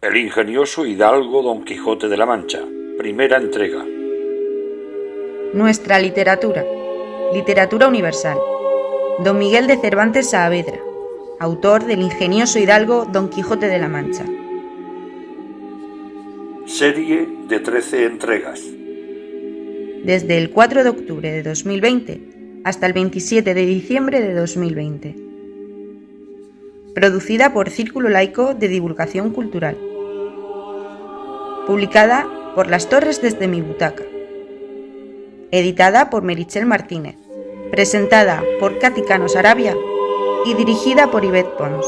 El ingenioso hidalgo Don Quijote de la Mancha, primera entrega. Nuestra literatura, literatura universal. Don Miguel de Cervantes Saavedra, autor del ingenioso hidalgo Don Quijote de la Mancha. Serie de 13 entregas. Desde el 4 de octubre de 2020 hasta el 27 de diciembre de 2020. Producida por Círculo Laico de Divulgación Cultural. Publicada por Las Torres desde mi butaca. Editada por Meritxell Martínez. Presentada por Katy Cano Sarabia y dirigida por Ivette Pons.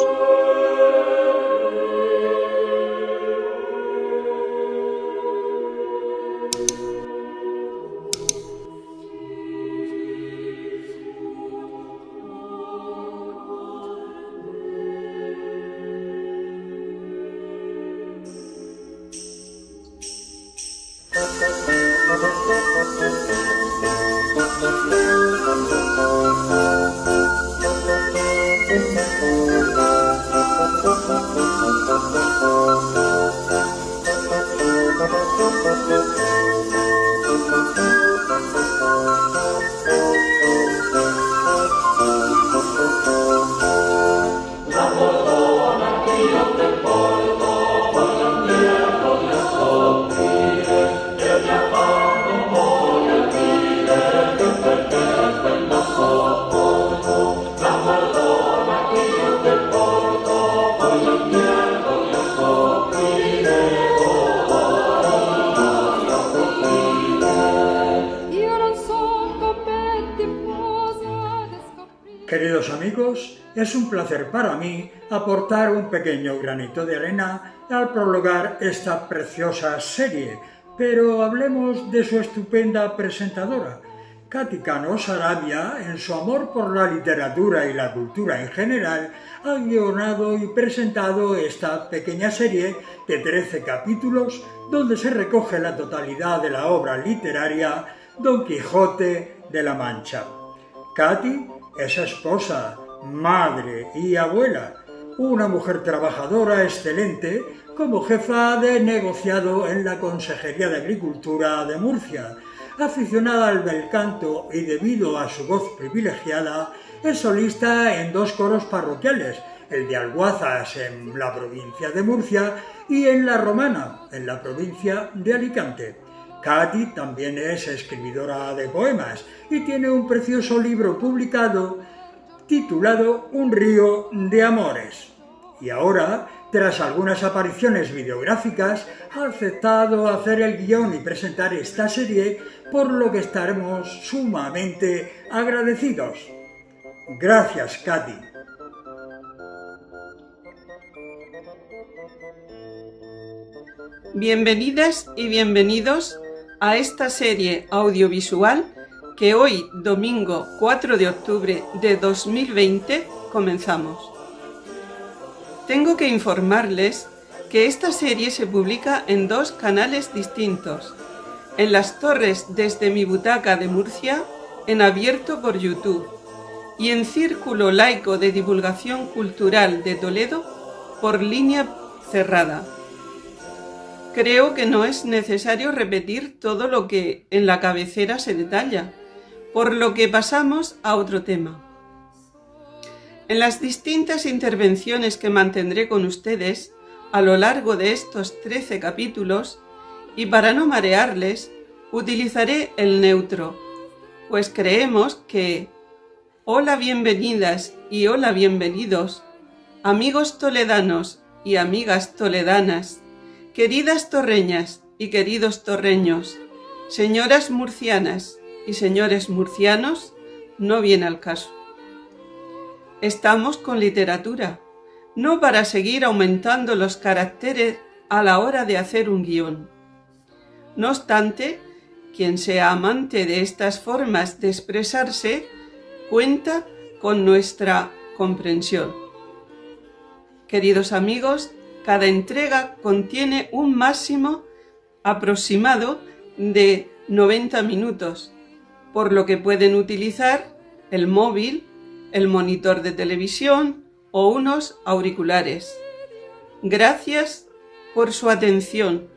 Queridos amigos, es un placer para mí aportar un pequeño granito de arena al prologar esta preciosa serie, pero hablemos de su estupenda presentadora. Katy Cano Sarabia, en su amor por la literatura y la cultura en general, ha guionado y presentado esta pequeña serie de 13 capítulos donde se recoge la totalidad de la obra literaria Don Quijote de la Mancha. Katy es esposa, madre y abuela, una mujer trabajadora excelente como jefa de negociado en la Consejería de Agricultura de Murcia, aficionada al bel canto y debido a su voz privilegiada, es solista en 2 coros parroquiales, el de Alguazas en la provincia de Murcia y en La Romana, en la provincia de Alicante. Katy también es escribidora de poemas y tiene un precioso libro publicado titulado Un río de amores. Y ahora, tras algunas apariciones videográficas, ha aceptado hacer el guión y presentar esta serie, por lo que estaremos sumamente agradecidos. Gracias, Katy. Bienvenidas y bienvenidos a esta serie audiovisual que hoy, domingo 4 de octubre de 2020, comenzamos. Tengo que informarles que esta serie se publica en 2 canales distintos, en Las Torres desde mi butaca de Murcia, en abierto por YouTube, y en Círculo Laico de Divulgación Cultural de Toledo, por línea cerrada. Creo que no es necesario repetir todo lo que en la cabecera se detalla, por lo que pasamos a otro tema. En las distintas intervenciones que mantendré con ustedes a lo largo de estos 13 capítulos, y para no marearles, utilizaré el neutro, pues creemos que hola bienvenidas y hola bienvenidos, amigos toledanos y amigas toledanas, queridas torreñas y queridos torreños, señoras murcianas y señores murcianos, no viene al caso. Estamos con literatura, no para seguir aumentando los caracteres a la hora de hacer un guión. No obstante, quien sea amante de estas formas de expresarse, cuenta con nuestra comprensión. Queridos amigos, cada entrega contiene un máximo aproximado de 90 minutos, por lo que pueden utilizar el móvil, el monitor de televisión o unos auriculares. Gracias por su atención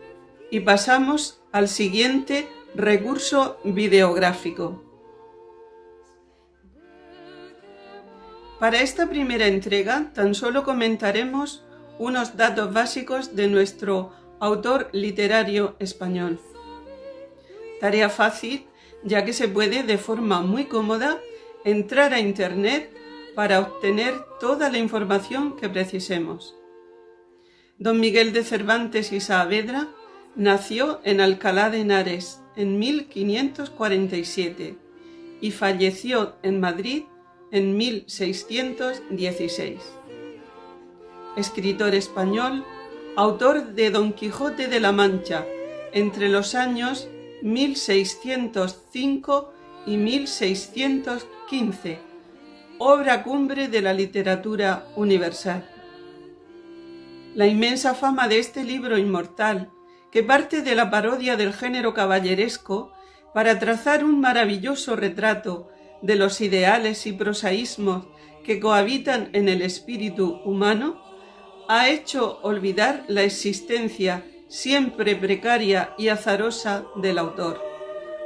y pasamos al siguiente recurso videográfico. Para esta primera entrega tan solo comentaremos unos datos básicos de nuestro autor literario español. Tarea fácil, ya que se puede de forma muy cómoda entrar a Internet para obtener toda la información que precisemos. Don Miguel de Cervantes y Saavedra nació en Alcalá de Henares en 1547 y falleció en Madrid en 1616. Escritor español, autor de Don Quijote de la Mancha entre los años 1605 y 1615, obra cumbre de la literatura universal. La inmensa fama de este libro inmortal, que parte de la parodia del género caballeresco para trazar un maravilloso retrato de los ideales y prosaísmos que cohabitan en el espíritu humano, ha hecho olvidar la existencia siempre precaria y azarosa del autor,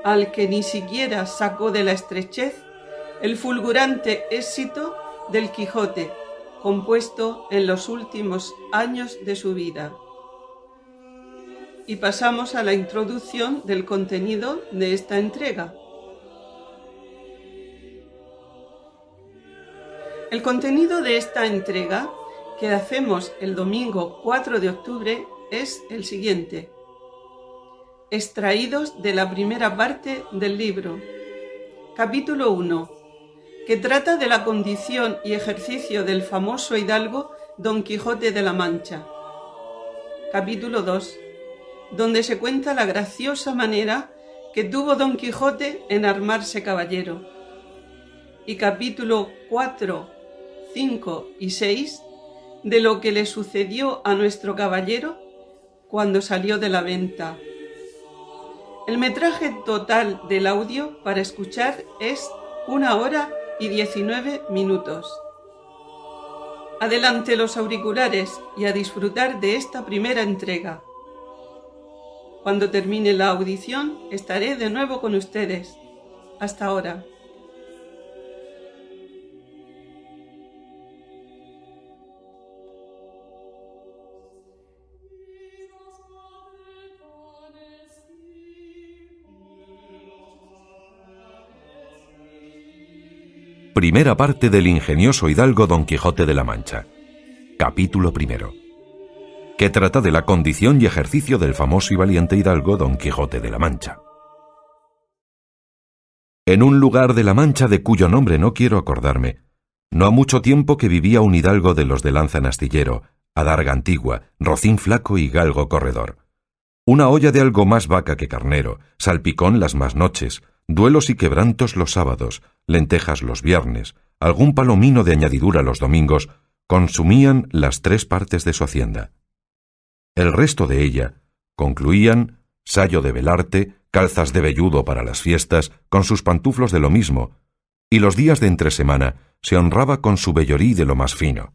al que ni siquiera sacó de la estrechez el fulgurante éxito del Quijote, compuesto en los últimos años de su vida. Y pasamos a la introducción del contenido de esta entrega. El contenido de esta entrega, que hacemos el domingo 4 de octubre, es el siguiente. Extraídos de la primera parte del libro. Capítulo 1, que trata de la condición y ejercicio del famoso hidalgo Don Quijote de la Mancha. Capítulo 2, donde se cuenta la graciosa manera que tuvo Don Quijote en armarse caballero. Y capítulo 4, 5 y 6, de lo que le sucedió a nuestro caballero cuando salió de la venta. El metraje total del audio para escuchar es 1 hora y 19 minutos. Adelante los auriculares y a disfrutar de esta primera entrega. Cuando termine la audición, estaré de nuevo con ustedes. Hasta ahora. Primera parte del ingenioso hidalgo Don Quijote de la Mancha. Capítulo primero, que trata de la condición y ejercicio del famoso y valiente hidalgo Don Quijote de la Mancha. En un lugar de la Mancha de cuyo nombre no quiero acordarme, no ha mucho tiempo que vivía un hidalgo de los de lanza en astillero, adarga antigua, rocín flaco y galgo corredor. Una olla de algo más vaca que carnero, salpicón las más noches, duelos y quebrantos los sábados, lentejas los viernes, algún palomino de añadidura los domingos, consumían las 3 partes de su hacienda. El resto de ella concluían sayo de velarte, calzas de velludo para las fiestas, con sus pantuflos de lo mismo, y los días de entresemana se honraba con su vellorí de lo más fino.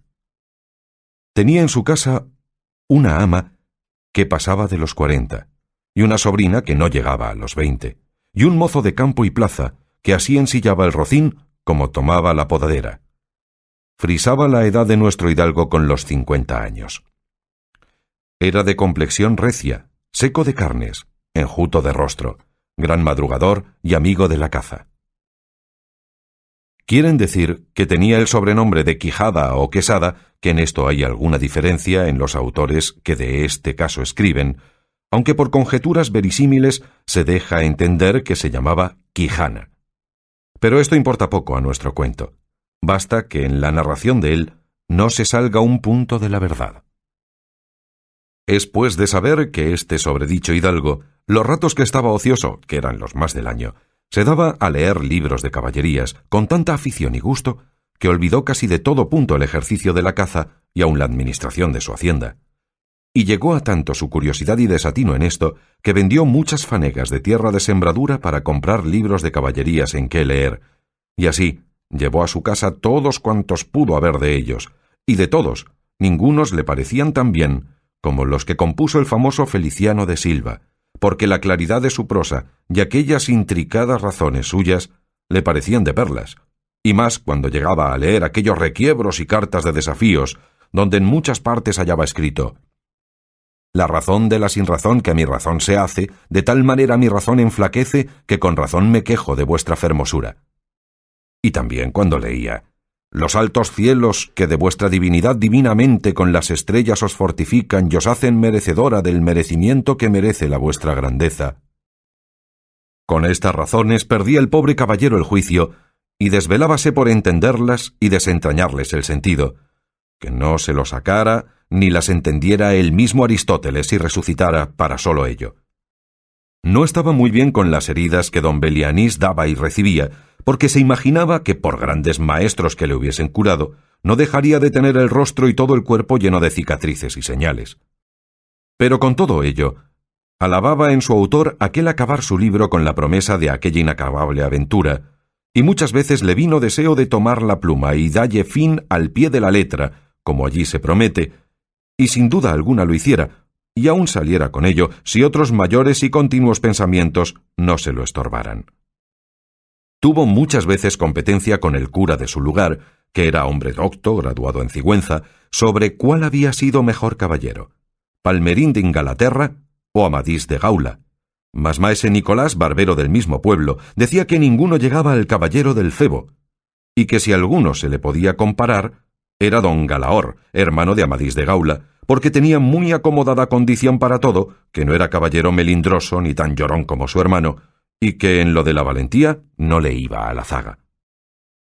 Tenía en su casa una ama que pasaba de los 40, y una sobrina que no llegaba a los 20, y un mozo de campo y plaza que así ensillaba el rocín como tomaba la podadera. Frisaba la edad de nuestro hidalgo con los 50 años. Era de complexión recia, seco de carnes, enjuto de rostro, gran madrugador y amigo de la caza. Quieren decir que tenía el sobrenombre de Quijada o Quesada, que en esto hay alguna diferencia en los autores que de este caso escriben, aunque por conjeturas verisímiles se deja entender que se llamaba Quijana. Pero esto importa poco a nuestro cuento. Basta que en la narración de él no se salga un punto de la verdad. Es pues de saber que este sobredicho hidalgo, los ratos que estaba ocioso, que eran los más del año, se daba a leer libros de caballerías con tanta afición y gusto que olvidó casi de todo punto el ejercicio de la caza y aun la administración de su hacienda. Y llegó a tanto su curiosidad y desatino en esto que vendió muchas fanegas de tierra de sembradura para comprar libros de caballerías en que leer, y así llevó a su casa todos cuantos pudo haber de ellos, y de todos, ningunos le parecían tan bien como los que compuso el famoso Feliciano de Silva, porque la claridad de su prosa y aquellas intricadas razones suyas le parecían de perlas, y más cuando llegaba a leer aquellos requiebros y cartas de desafíos, donde en muchas partes hallaba escrito: «La razón de la sinrazón que a mi razón se hace, de tal manera mi razón enflaquece, que con razón me quejo de vuestra fermosura». Y también cuando leía: «Los altos cielos que de vuestra divinidad divinamente con las estrellas os fortifican y os hacen merecedora del merecimiento que merece la vuestra grandeza». Con estas razones perdía el pobre caballero el juicio, y desvelábase por entenderlas y desentrañarles el sentido, que no se lo sacara ni las entendiera el mismo Aristóteles si resucitara para solo ello. No estaba muy bien con las heridas que don Belianís daba y recibía, porque se imaginaba que por grandes maestros que le hubiesen curado, no dejaría de tener el rostro y todo el cuerpo lleno de cicatrices y señales. Pero con todo ello, alababa en su autor aquel acabar su libro con la promesa de aquella inacabable aventura, y muchas veces le vino deseo de tomar la pluma y dalle fin al pie de la letra, como allí se promete, y sin duda alguna lo hiciera, y aún saliera con ello si otros mayores y continuos pensamientos no se lo estorbaran. Tuvo muchas veces competencia con el cura de su lugar, que era hombre docto, graduado en Cigüenza, sobre cuál había sido mejor caballero, Palmerín de Ingalaterra o Amadís de Gaula. Mas maese Nicolás, barbero del mismo pueblo, decía que ninguno llegaba al caballero del Febo, y que si alguno se le podía comparar, era don Galaor, hermano de Amadís de Gaula, porque tenía muy acomodada condición para todo, que no era caballero melindroso ni tan llorón como su hermano, y que en lo de la valentía no le iba a la zaga.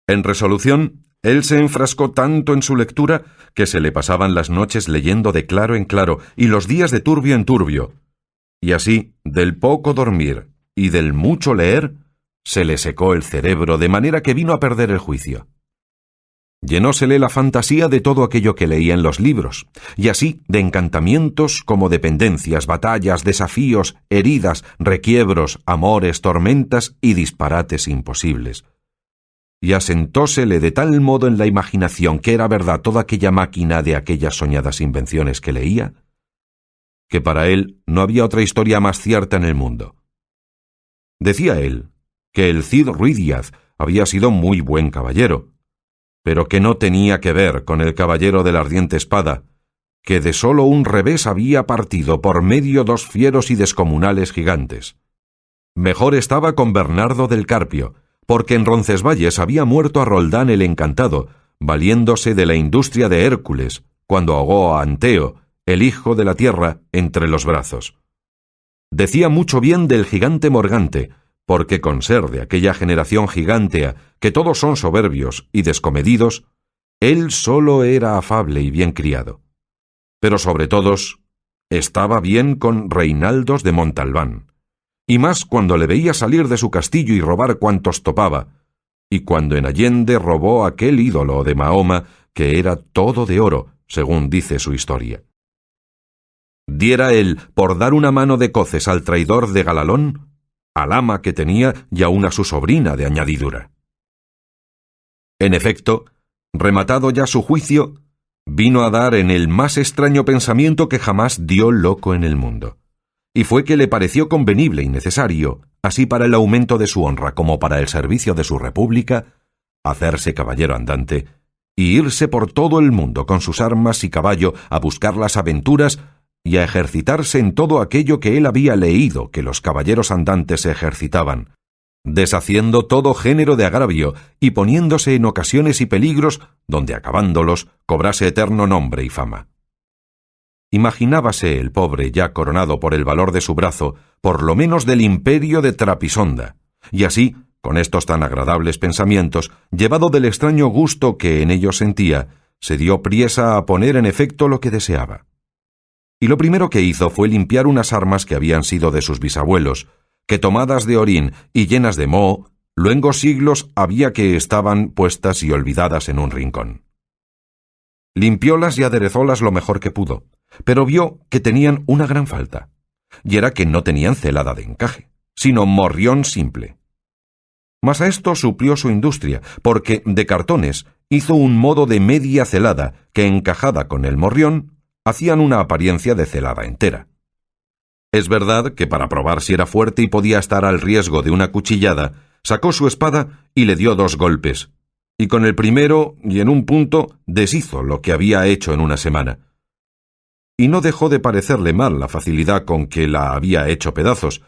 En resolución, él se enfrascó tanto en su lectura que se le pasaban las noches leyendo de claro en claro y los días de turbio en turbio, y así, del poco dormir y del mucho leer, se le secó el cerebro de manera que vino a perder el juicio. Llenósele la fantasía de todo aquello que leía en los libros, y así de encantamientos como dependencias, batallas, desafíos, heridas, requiebros, amores, tormentas y disparates imposibles. Y asentósele de tal modo en la imaginación que era verdad toda aquella máquina de aquellas soñadas invenciones que leía, que para él no había otra historia más cierta en el mundo. Decía él que el Cid Ruiz Díaz había sido muy buen caballero, pero que no tenía que ver con el caballero de la ardiente espada, que de solo un revés había partido por medio dos fieros y descomunales gigantes. Mejor estaba con Bernardo del Carpio, porque en Roncesvalles había muerto a Roldán el Encantado, valiéndose de la industria de Hércules, cuando ahogó a Anteo, el hijo de la tierra, entre los brazos. Decía mucho bien del gigante Morgante, porque con ser de aquella generación gigántea, que todos son soberbios y descomedidos, él solo era afable y bien criado. Pero sobre todos, estaba bien con Reinaldos de Montalbán, y más cuando le veía salir de su castillo y robar cuantos topaba, y cuando en Allende robó aquel ídolo de Mahoma, que era todo de oro, según dice su historia. Diera él por dar una mano de coces al traidor de Galalón, al ama que tenía y aun a su sobrina de añadidura. En efecto, rematado ya su juicio, vino a dar en el más extraño pensamiento que jamás dio loco en el mundo, y fue que le pareció convenible y necesario, así para el aumento de su honra como para el servicio de su república, hacerse caballero andante y irse por todo el mundo con sus armas y caballo a buscar las aventuras y a ejercitarse en todo aquello que él había leído que los caballeros andantes se ejercitaban, deshaciendo todo género de agravio y poniéndose en ocasiones y peligros donde acabándolos cobrase eterno nombre y fama. Imaginábase el pobre ya coronado por el valor de su brazo, por lo menos del imperio de Trapisonda, y así, con estos tan agradables pensamientos, llevado del extraño gusto que en ellos sentía, se dio priesa a poner en efecto lo que deseaba. Y lo primero que hizo fue limpiar unas armas que habían sido de sus bisabuelos, que tomadas de orín y llenas de moho, luengos siglos había que estaban puestas y olvidadas en un rincón. Limpiólas y aderezólas lo mejor que pudo, pero vio que tenían una gran falta, y era que no tenían celada de encaje, sino morrión simple. Mas a esto suplió su industria, porque de cartones hizo un modo de media celada que, encajada con el morrión, hacían una apariencia de celada entera. Es verdad que para probar si era fuerte y podía estar al riesgo de una cuchillada, sacó su espada y le dio 2 golpes, y con el primero, y en un punto, deshizo lo que había hecho en una semana. Y no dejó de parecerle mal la facilidad con que la había hecho pedazos,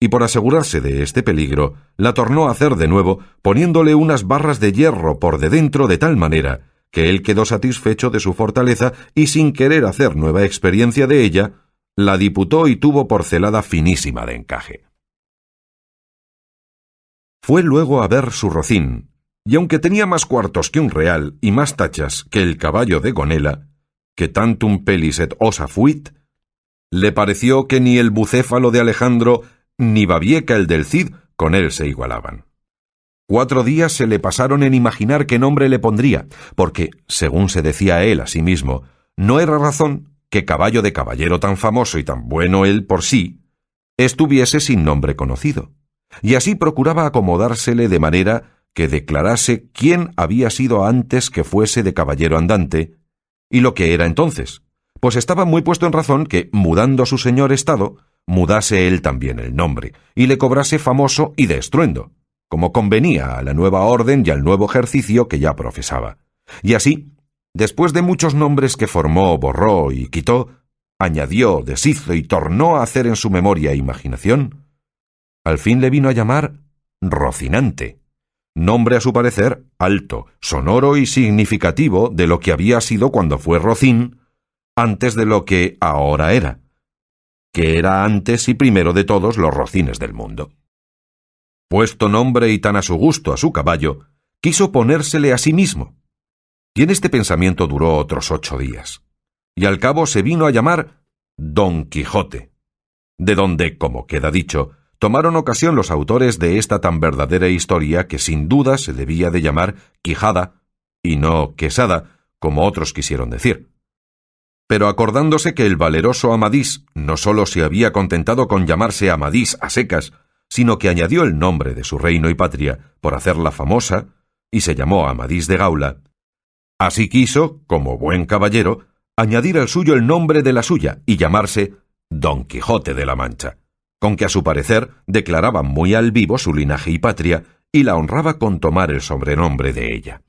y por asegurarse de este peligro, la tornó a hacer de nuevo, poniéndole unas barras de hierro por de dentro de tal manera que él quedó satisfecho de su fortaleza y, sin querer hacer nueva experiencia de ella, la diputó y tuvo por celada finísima de encaje. Fue luego a ver su rocín, y aunque tenía más cuartos que un real y más tachas que el caballo de Gonela, que tantum pellis et ossa fuit, le pareció que ni el bucéfalo de Alejandro ni Babieca el del Cid con él se igualaban. 4 días se le pasaron en imaginar qué nombre le pondría, porque, según se decía él a sí mismo, no era razón que caballo de caballero tan famoso y tan bueno él por sí, estuviese sin nombre conocido, y así procuraba acomodársele de manera que declarase quién había sido antes que fuese de caballero andante, y lo que era entonces, pues estaba muy puesto en razón que, mudando su señor estado, mudase él también el nombre, y le cobrase famoso y de estruendo, como convenía a la nueva orden y al nuevo ejercicio que ya profesaba. Y así, después de muchos nombres que formó, borró y quitó, añadió, deshizo y tornó a hacer en su memoria e imaginación, al fin le vino a llamar Rocinante, nombre a su parecer alto, sonoro y significativo de lo que había sido cuando fue Rocín, antes de lo que ahora era, que era antes y primero de todos los rocines del mundo. Puesto nombre y tan a su gusto a su caballo, quiso ponérsele a sí mismo, y en este pensamiento duró otros 8 días, y al cabo se vino a llamar Don Quijote, de donde, como queda dicho, tomaron ocasión los autores de esta tan verdadera historia que sin duda se debía de llamar Quijada, y no Quesada, como otros quisieron decir. Pero acordándose que el valeroso Amadís no sólo se había contentado con llamarse Amadís a secas, sino que añadió el nombre de su reino y patria por hacerla famosa, y se llamó Amadís de Gaula, así quiso, como buen caballero, añadir al suyo el nombre de la suya y llamarse Don Quijote de la Mancha, con que a su parecer declaraba muy al vivo su linaje y patria y la honraba con tomar el sobrenombre de ella.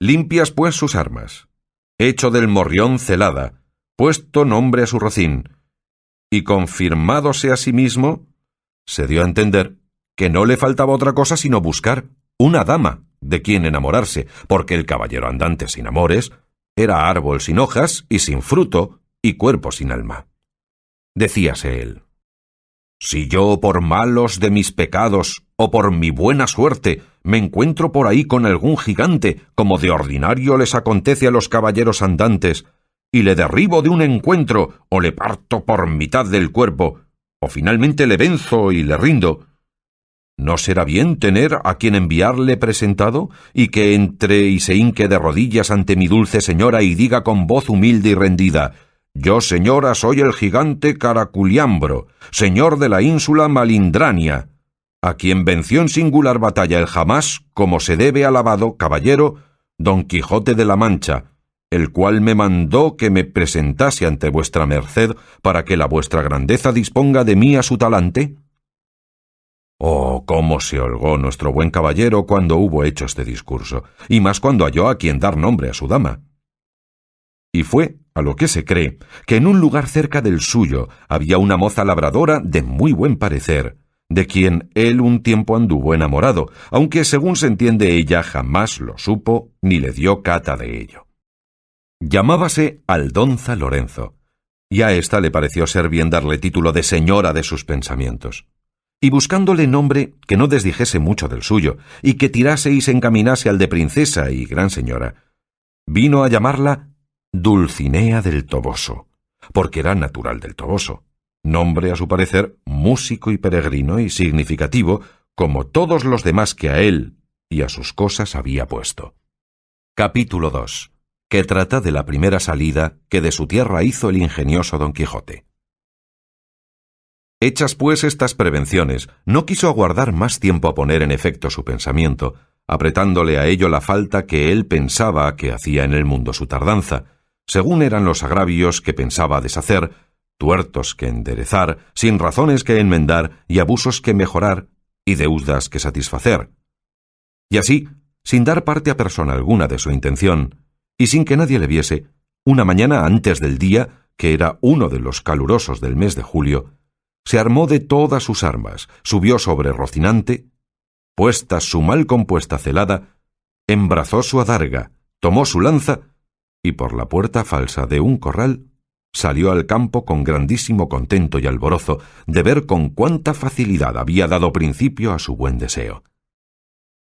Limpias pues sus armas, hecho del morrión celada, puesto nombre a su rocín, y confirmádose a sí mismo, se dio a entender que no le faltaba otra cosa sino buscar una dama de quien enamorarse, porque el caballero andante sin amores era árbol sin hojas y sin fruto y cuerpo sin alma. Decíase él: si yo por malos de mis pecados o por mi buena suerte me encuentro por ahí con algún gigante, como de ordinario les acontece a los caballeros andantes, y le derribo de un encuentro o le parto por mitad del cuerpo, o finalmente le venzo y le rindo, ¿no será bien tener a quien enviarle presentado y que entre y se hinque de rodillas ante mi dulce señora y diga con voz humilde y rendida: yo, señora, soy el gigante Caraculiambro, señor de la ínsula Malindrania, a quien venció en singular batalla el jamás, como se debe alabado caballero, Don Quijote de la Mancha, el cual me mandó que me presentase ante vuestra merced para que la vuestra grandeza disponga de mí a su talante? Oh, cómo se holgó nuestro buen caballero cuando hubo hecho este discurso, y más cuando halló a quien dar nombre a su dama. Y fue, a lo que se cree, que en un lugar cerca del suyo había una moza labradora de muy buen parecer, de quien él un tiempo anduvo enamorado, aunque según se entiende ella jamás lo supo ni le dio cata de ello. Llamábase Aldonza Lorenzo, y a ésta le pareció ser bien darle título de señora de sus pensamientos. Y buscándole nombre que no desdijese mucho del suyo, y que tirase y se encaminase al de princesa y gran señora, vino a llamarla Dulcinea del Toboso, porque era natural del Toboso, nombre a su parecer músico y peregrino y significativo, como todos los demás que a él y a sus cosas había puesto. Capítulo 2, que trata de la primera salida que de su tierra hizo el ingenioso Don Quijote. Hechas pues estas prevenciones, no quiso aguardar más tiempo a poner en efecto su pensamiento, apretándole a ello la falta que él pensaba que hacía en el mundo su tardanza, según eran los agravios que pensaba deshacer, tuertos que enderezar, sin razones que enmendar y abusos que mejorar y deudas que satisfacer. Y así, sin dar parte a persona alguna de su intención, y sin que nadie le viese, una mañana antes del día, que era uno de los calurosos del mes de julio, se armó de todas sus armas, subió sobre Rocinante, puesta su mal compuesta celada, embrazó su adarga, tomó su lanza, y por la puerta falsa de un corral salió al campo con grandísimo contento y alborozo de ver con cuánta facilidad había dado principio a su buen deseo.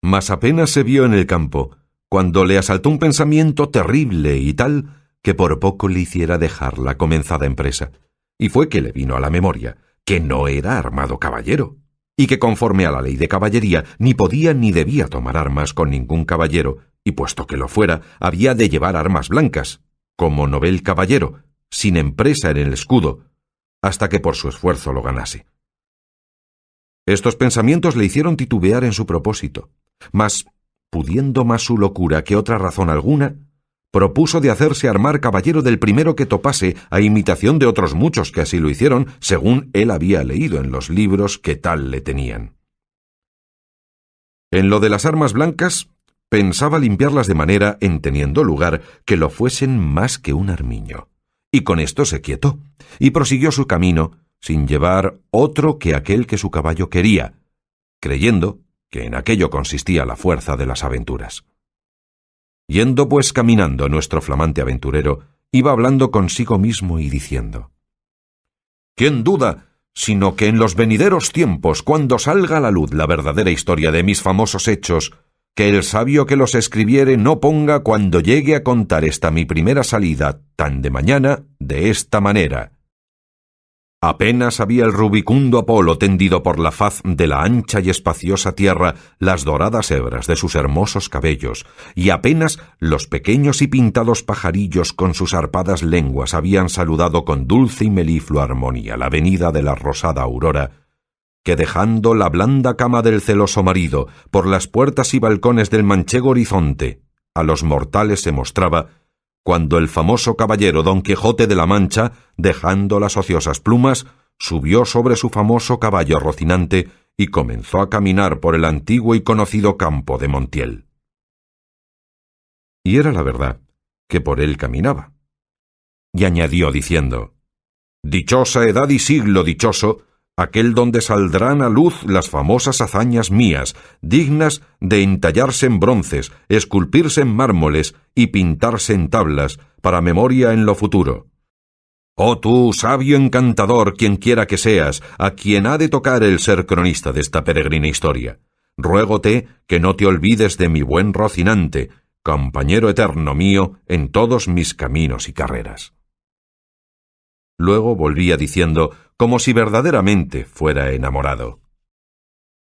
Mas apenas se vio en el campo, cuando le asaltó un pensamiento terrible y tal que por poco le hiciera dejar la comenzada empresa, y fue que le vino a la memoria que no era armado caballero, y que conforme a la ley de caballería ni podía ni debía tomar armas con ningún caballero, y puesto que lo fuera, había de llevar armas blancas, como novel caballero, sin empresa en el escudo, hasta que por su esfuerzo lo ganase. Estos pensamientos le hicieron titubear en su propósito, mas, pudiendo más su locura que otra razón alguna, propuso de hacerse armar caballero del primero que topase, a imitación de otros muchos que así lo hicieron, según él había leído en los libros que tal le tenían. En lo de las armas blancas, pensaba limpiarlas de manera, en teniendo lugar, que lo fuesen más que un armiño. Y con esto se quietó, y prosiguió su camino, sin llevar otro que aquel que su caballo quería, creyendo que en aquello consistía la fuerza de las aventuras. Yendo pues caminando nuestro flamante aventurero, iba hablando consigo mismo y diciendo: ¿Quién duda, sino que en los venideros tiempos, cuando salga a la luz la verdadera historia de mis famosos hechos, que el sabio que los escribiere no ponga cuando llegue a contar esta mi primera salida tan de mañana de esta manera? Apenas había el rubicundo Apolo tendido por la faz de la ancha y espaciosa tierra las doradas hebras de sus hermosos cabellos, y apenas los pequeños y pintados pajarillos con sus arpadas lenguas habían saludado con dulce y meliflua armonía la venida de la rosada aurora, que dejando la blanda cama del celoso marido por las puertas y balcones del manchego horizonte, a los mortales se mostraba, cuando el famoso caballero Don Quijote de la Mancha, dejando las ociosas plumas, subió sobre su famoso caballo Rocinante y comenzó a caminar por el antiguo y conocido campo de Montiel. Y era la verdad que por él caminaba. Y añadió diciendo: «Dichosa edad y siglo dichoso, aquel donde saldrán a luz las famosas hazañas mías, dignas de entallarse en bronces, esculpirse en mármoles y pintarse en tablas, para memoria en lo futuro. Oh tú, sabio encantador, quien quiera que seas, a quien ha de tocar el ser cronista de esta peregrina historia, ruégote que no te olvides de mi buen Rocinante, compañero eterno mío en todos mis caminos y carreras». Luego volvía diciendo, como si verdaderamente fuera enamorado: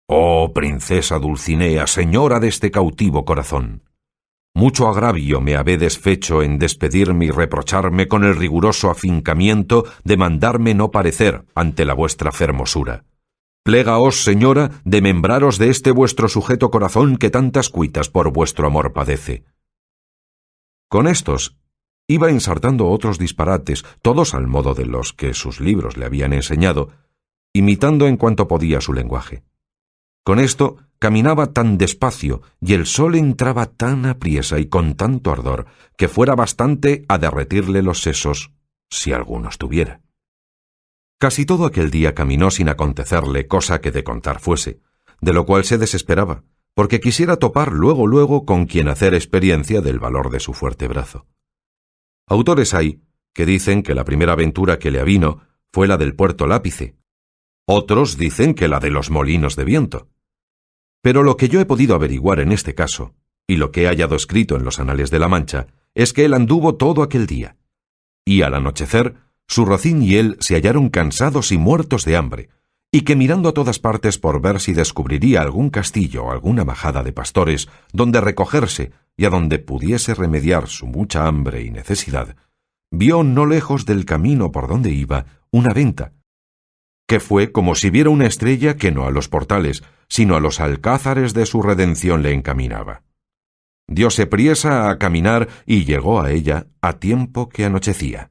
«Oh princesa Dulcinea, señora de este cautivo corazón, mucho agravio me habedes fecho en despedirme y reprocharme con el riguroso afincamiento de mandarme no parecer ante la vuestra fermosura. Plégaos, señora, de membraros de este vuestro sujeto corazón que tantas cuitas por vuestro amor padece». Con estos iba ensartando otros disparates, todos al modo de los que sus libros le habían enseñado, imitando en cuanto podía su lenguaje. Con esto caminaba tan despacio y el sol entraba tan apriesa y con tanto ardor que fuera bastante a derretirle los sesos, si algunos tuviera. Casi todo aquel día caminó sin acontecerle cosa que de contar fuese, de lo cual se desesperaba, porque quisiera topar luego con quien hacer experiencia del valor de su fuerte brazo. Autores hay que dicen que la primera aventura que le avino fue la del Puerto Lápice. Otros dicen que la de los molinos de viento. Pero lo que yo he podido averiguar en este caso, y lo que he hallado escrito en los anales de la Mancha, es que él anduvo todo aquel día, y al anochecer su Rocín y él se hallaron cansados y muertos de hambre, y que mirando a todas partes por ver si descubriría algún castillo o alguna majada de pastores donde recogerse y a donde pudiese remediar su mucha hambre y necesidad, vio no lejos del camino por donde iba una venta, que fue como si viera una estrella que no a los portales, sino a los alcázares de su redención le encaminaba. dióse priesa a caminar y llegó a ella a tiempo que anochecía.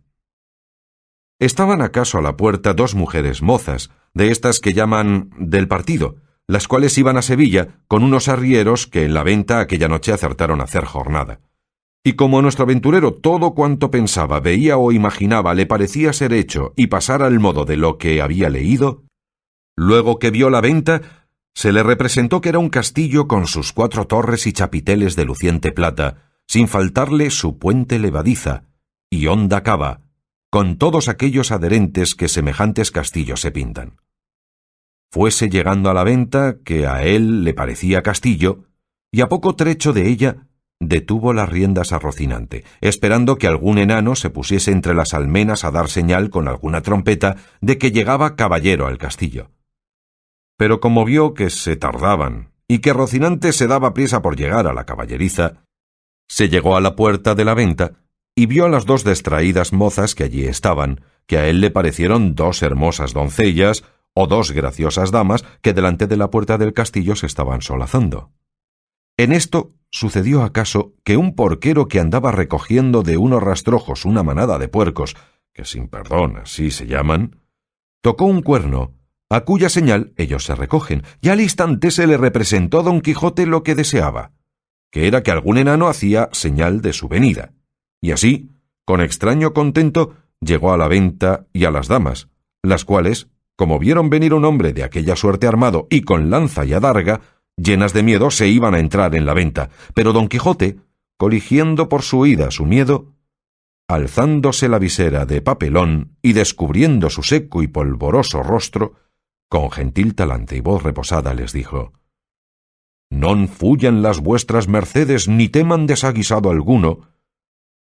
Estaban acaso a la puerta dos mujeres mozas, de estas que llaman del partido, las cuales iban a Sevilla con unos arrieros que en la venta aquella noche acertaron a hacer jornada. Y como nuestro aventurero todo cuanto pensaba, veía o imaginaba le parecía ser hecho y pasar al modo de lo que había leído, luego que vio la venta, se le representó que era un castillo con sus 4 torres y chapiteles de luciente plata, sin faltarle su puente levadiza y honda cava, con todos aquellos adherentes que semejantes castillos se pintan. Fuese llegando a la venta, que a él le parecía castillo, y a poco trecho de ella detuvo las riendas a Rocinante, esperando que algún enano se pusiese entre las almenas a dar señal con alguna trompeta de que llegaba caballero al castillo. Pero como vio que se tardaban y que Rocinante se daba prisa por llegar a la caballeriza, se llegó a la puerta de la venta y vio a las 2 distraídas mozas que allí estaban, que a él le parecieron 2 hermosas doncellas o 2 graciosas damas que delante de la puerta del castillo se estaban solazando. En esto sucedió acaso que un porquero que andaba recogiendo de unos rastrojos una manada de puercos, que sin perdón así se llaman, tocó un cuerno, a cuya señal ellos se recogen, y al instante se le representó a Don Quijote lo que deseaba, que era que algún enano hacía señal de su venida. Y así, con extraño contento, llegó a la venta y a las damas, las cuales, como vieron venir un hombre de aquella suerte armado y con lanza y adarga, llenas de miedo se iban a entrar en la venta, pero Don Quijote, coligiendo por su huida su miedo, alzándose la visera de papelón y descubriendo su seco y polvoroso rostro, con gentil talante y voz reposada les dijo: «Non fuyan las vuestras mercedes ni teman desaguisado alguno,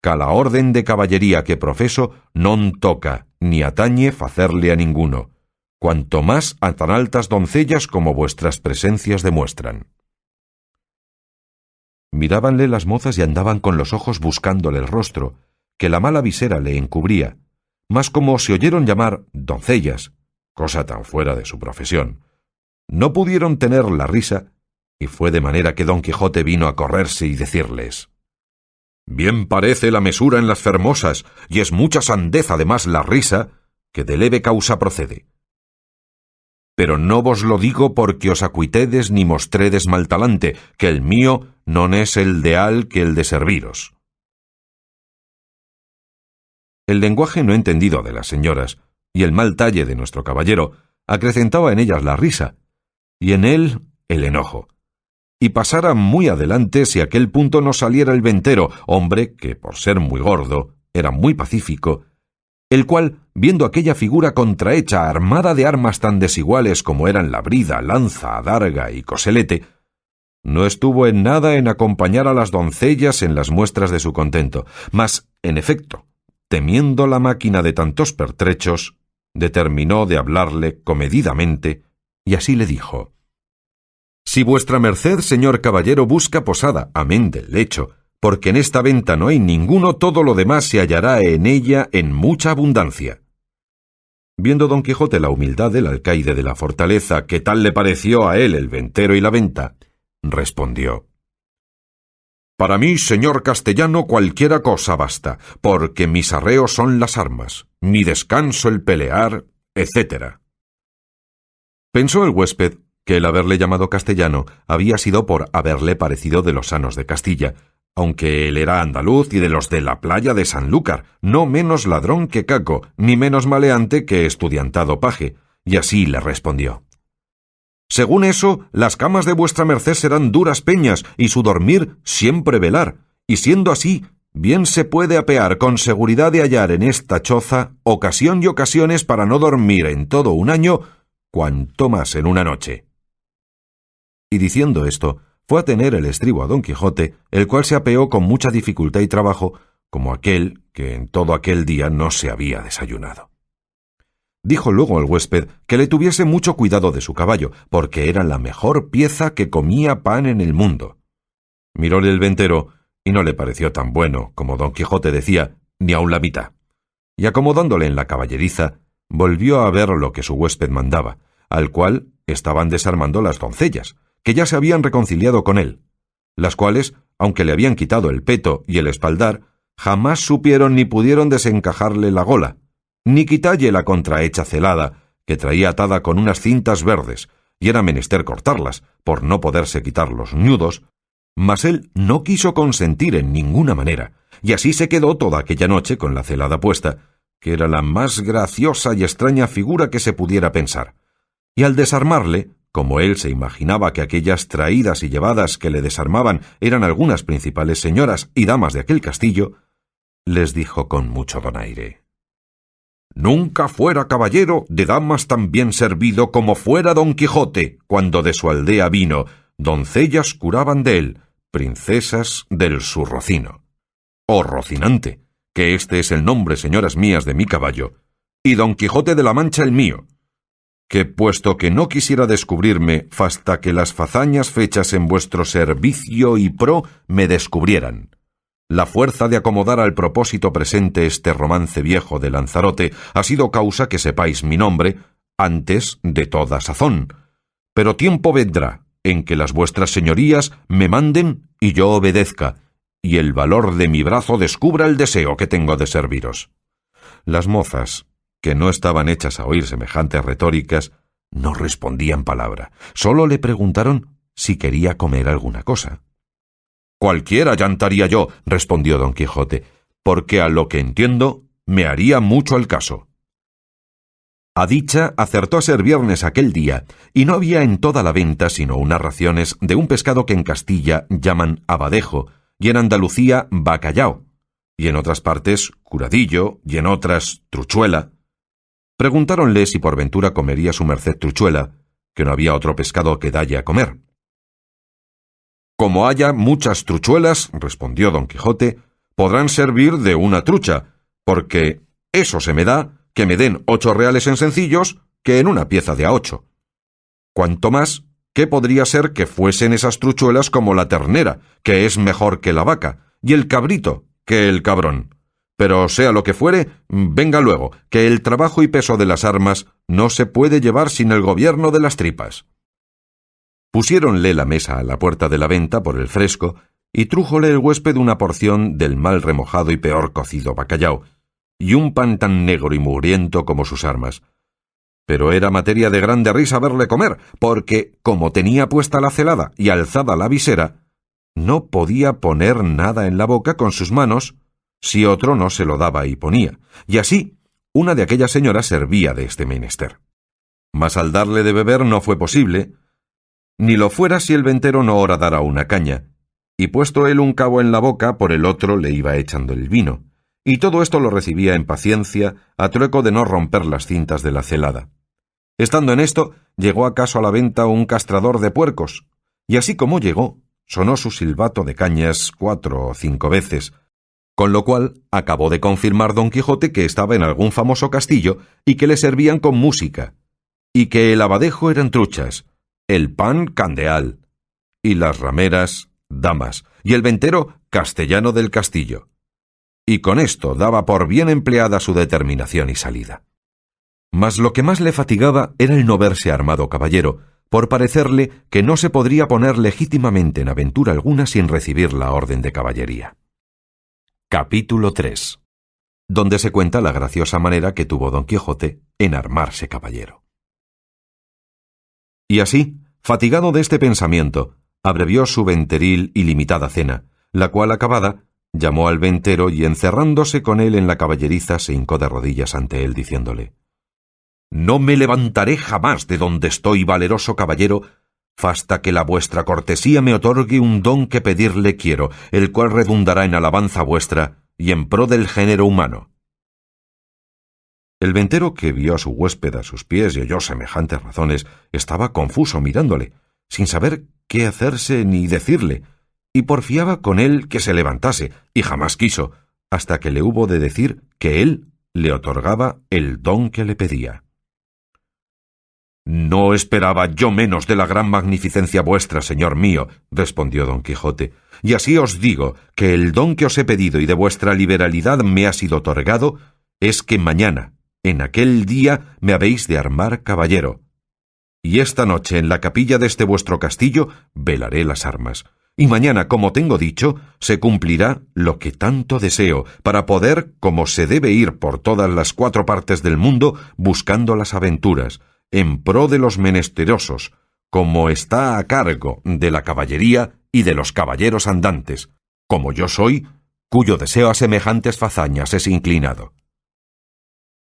ca la orden de caballería que profeso non toca ni atañe facerle a ninguno, cuanto más a tan altas doncellas como vuestras presencias demuestran». Mirábanle las mozas y andaban con los ojos buscándole el rostro, que la mala visera le encubría, mas como se oyeron llamar doncellas, cosa tan fuera de su profesión, no pudieron tener la risa, y fue de manera que Don Quijote vino a correrse y decirles: «Bien parece la mesura en las fermosas, y es mucha sandez además la risa, que de leve causa procede. Pero no vos lo digo porque os acuitedes ni mostredes mal talante, que el mío non es el deal que el de serviros». El lenguaje no entendido de las señoras y el mal talle de nuestro caballero acrecentaba en ellas la risa, y en él el enojo, y pasara muy adelante si aquel punto no saliera el ventero, hombre que, por ser muy gordo, era muy pacífico, el cual, viendo aquella figura contrahecha armada de armas tan desiguales como eran la brida, lanza, adarga y coselete, no estuvo en nada en acompañar a las doncellas en las muestras de su contento, mas, en efecto, temiendo la máquina de tantos pertrechos, determinó de hablarle comedidamente, y así le dijo: «Si vuestra merced, señor caballero, busca posada, amén del lecho, porque en esta venta no hay ninguno, todo lo demás se hallará en ella en mucha abundancia». Viendo Don Quijote la humildad del alcaide de la fortaleza, que tal le pareció a él el ventero y la venta, respondió: «Para mí, señor castellano, cualquiera cosa basta, porque mis arreos son las armas, mi descanso el pelear, etc». Pensó el huésped que el haberle llamado castellano había sido por haberle parecido de los sanos de Castilla, aunque él era andaluz y de los de la playa de Sanlúcar, no menos ladrón que caco, ni menos maleante que estudiantado paje, y así le respondió: «Según eso, las camas de vuestra merced serán duras peñas, y su dormir siempre velar, y siendo así, bien se puede apear con seguridad de hallar en esta choza ocasión y ocasiones para no dormir en todo un año, cuanto más en una noche». Y diciendo esto, fue a tener el estribo a Don Quijote, el cual se apeó con mucha dificultad y trabajo, como aquel que en todo aquel día no se había desayunado. Dijo luego al huésped que le tuviese mucho cuidado de su caballo, porque era la mejor pieza que comía pan en el mundo. Miróle el ventero, y no le pareció tan bueno, como Don Quijote decía, ni aun la mitad. Y acomodándole en la caballeriza, volvió a ver lo que su huésped mandaba, al cual estaban desarmando las doncellas, que ya se habían reconciliado con él, las cuales, aunque le habían quitado el peto y el espaldar, jamás supieron ni pudieron desencajarle la gola, ni quitalle la contrahecha celada, que traía atada con unas cintas verdes, y era menester cortarlas, por no poderse quitar los ñudos, mas él no quiso consentir en ninguna manera, y así se quedó toda aquella noche con la celada puesta, que era la más graciosa y extraña figura que se pudiera pensar. Y al desarmarle, como él se imaginaba que aquellas traídas y llevadas que le desarmaban eran algunas principales señoras y damas de aquel castillo, les dijo con mucho donaire: «Nunca fuera caballero de damas tan bien servido como fuera Don Quijote, cuando de su aldea vino, doncellas curaban de él, princesas del su Rocino. Oh Rocinante, que este es el nombre, señoras mías, de mi caballo, y Don Quijote de la Mancha el mío, que puesto que no quisiera descubrirme fasta que las fazañas fechas en vuestro servicio y pro me descubrieran. La fuerza de acomodar al propósito presente este romance viejo de Lanzarote ha sido causa que sepáis mi nombre antes de toda sazón, pero tiempo vendrá en que las vuestras señorías me manden y yo obedezca, y el valor de mi brazo descubra el deseo que tengo de serviros». Las mozas, que no estaban hechas a oír semejantes retóricas, no respondían palabra, solo le preguntaron si quería comer alguna cosa. «Cualquiera llantaría yo», respondió Don Quijote, «porque a lo que entiendo me haría mucho el caso». A dicha acertó a ser viernes aquel día, y no había en toda la venta sino unas raciones de un pescado que en Castilla llaman abadejo, y en Andalucía bacallao, y en otras partes curadillo, y en otras truchuela. Preguntáronle si por ventura comería su merced truchuela, que no había otro pescado que dalle a comer. «Como haya muchas truchuelas», respondió Don Quijote, «podrán servir de una trucha, porque eso se me da que me den 8 reales en sencillos que en una pieza de a 8. Cuanto más, ¿qué podría ser que fuesen esas truchuelas como la ternera, que es mejor que la vaca, y el cabrito, que el cabrón? Pero sea lo que fuere, venga luego, que el trabajo y peso de las armas no se puede llevar sin el gobierno de las tripas». Pusiéronle la mesa a la puerta de la venta por el fresco, y trújole el huésped una porción del mal remojado y peor cocido bacallao, y un pan tan negro y mugriento como sus armas. Pero era materia de grande risa verle comer, porque, como tenía puesta la celada y alzada la visera, no podía poner nada en la boca con sus manos si otro no se lo daba y ponía, y así una de aquellas señoras servía de este menester. Mas al darle de beber no fue posible, ni lo fuera si el ventero no horadara una caña, y puesto él un cabo en la boca, por el otro le iba echando el vino, y todo esto lo recibía en paciencia, a trueco de no romper las cintas de la celada. Estando en esto, llegó acaso a la venta un castrador de puercos, y así como llegó, sonó su silbato de cañas 4 o 5 veces, con lo cual acabó de confirmar Don Quijote que estaba en algún famoso castillo y que le servían con música, y que el abadejo eran truchas, el pan candeal, y las rameras damas, y el ventero castellano del castillo. Y con esto daba por bien empleada su determinación y salida. Mas lo que más le fatigaba era el no verse armado caballero, por parecerle que no se podría poner legítimamente en aventura alguna sin recibir la orden de caballería. Capítulo 3. Donde se cuenta la graciosa manera que tuvo Don Quijote en armarse caballero. Y así, fatigado de este pensamiento, abrevió su venteril y limitada cena, la cual acabada, llamó al ventero y encerrándose con él en la caballeriza se hincó de rodillas ante él diciéndole: «No me levantaré jamás de donde estoy, valeroso caballero, fasta que la vuestra cortesía me otorgue un don que pedirle quiero, el cual redundará en alabanza vuestra y en pro del género humano». El ventero, que vio a su huésped a sus pies y oyó semejantes razones, estaba confuso mirándole, sin saber qué hacerse ni decirle, y porfiaba con él que se levantase, y jamás quiso, hasta que le hubo de decir que él le otorgaba el don que le pedía. «No esperaba yo menos de la gran magnificencia vuestra, señor mío», respondió Don Quijote, «y así os digo que el don que os he pedido y de vuestra liberalidad me ha sido otorgado es que mañana, en aquel día, me habéis de armar caballero, y esta noche en la capilla de este vuestro castillo velaré las armas, y mañana, como tengo dicho, se cumplirá lo que tanto deseo, para poder, como se debe ir por todas las 4 partes del mundo, buscando las aventuras, en pro de los menesterosos, como está a cargo de la caballería y de los caballeros andantes, como yo soy, cuyo deseo a semejantes fazañas es inclinado.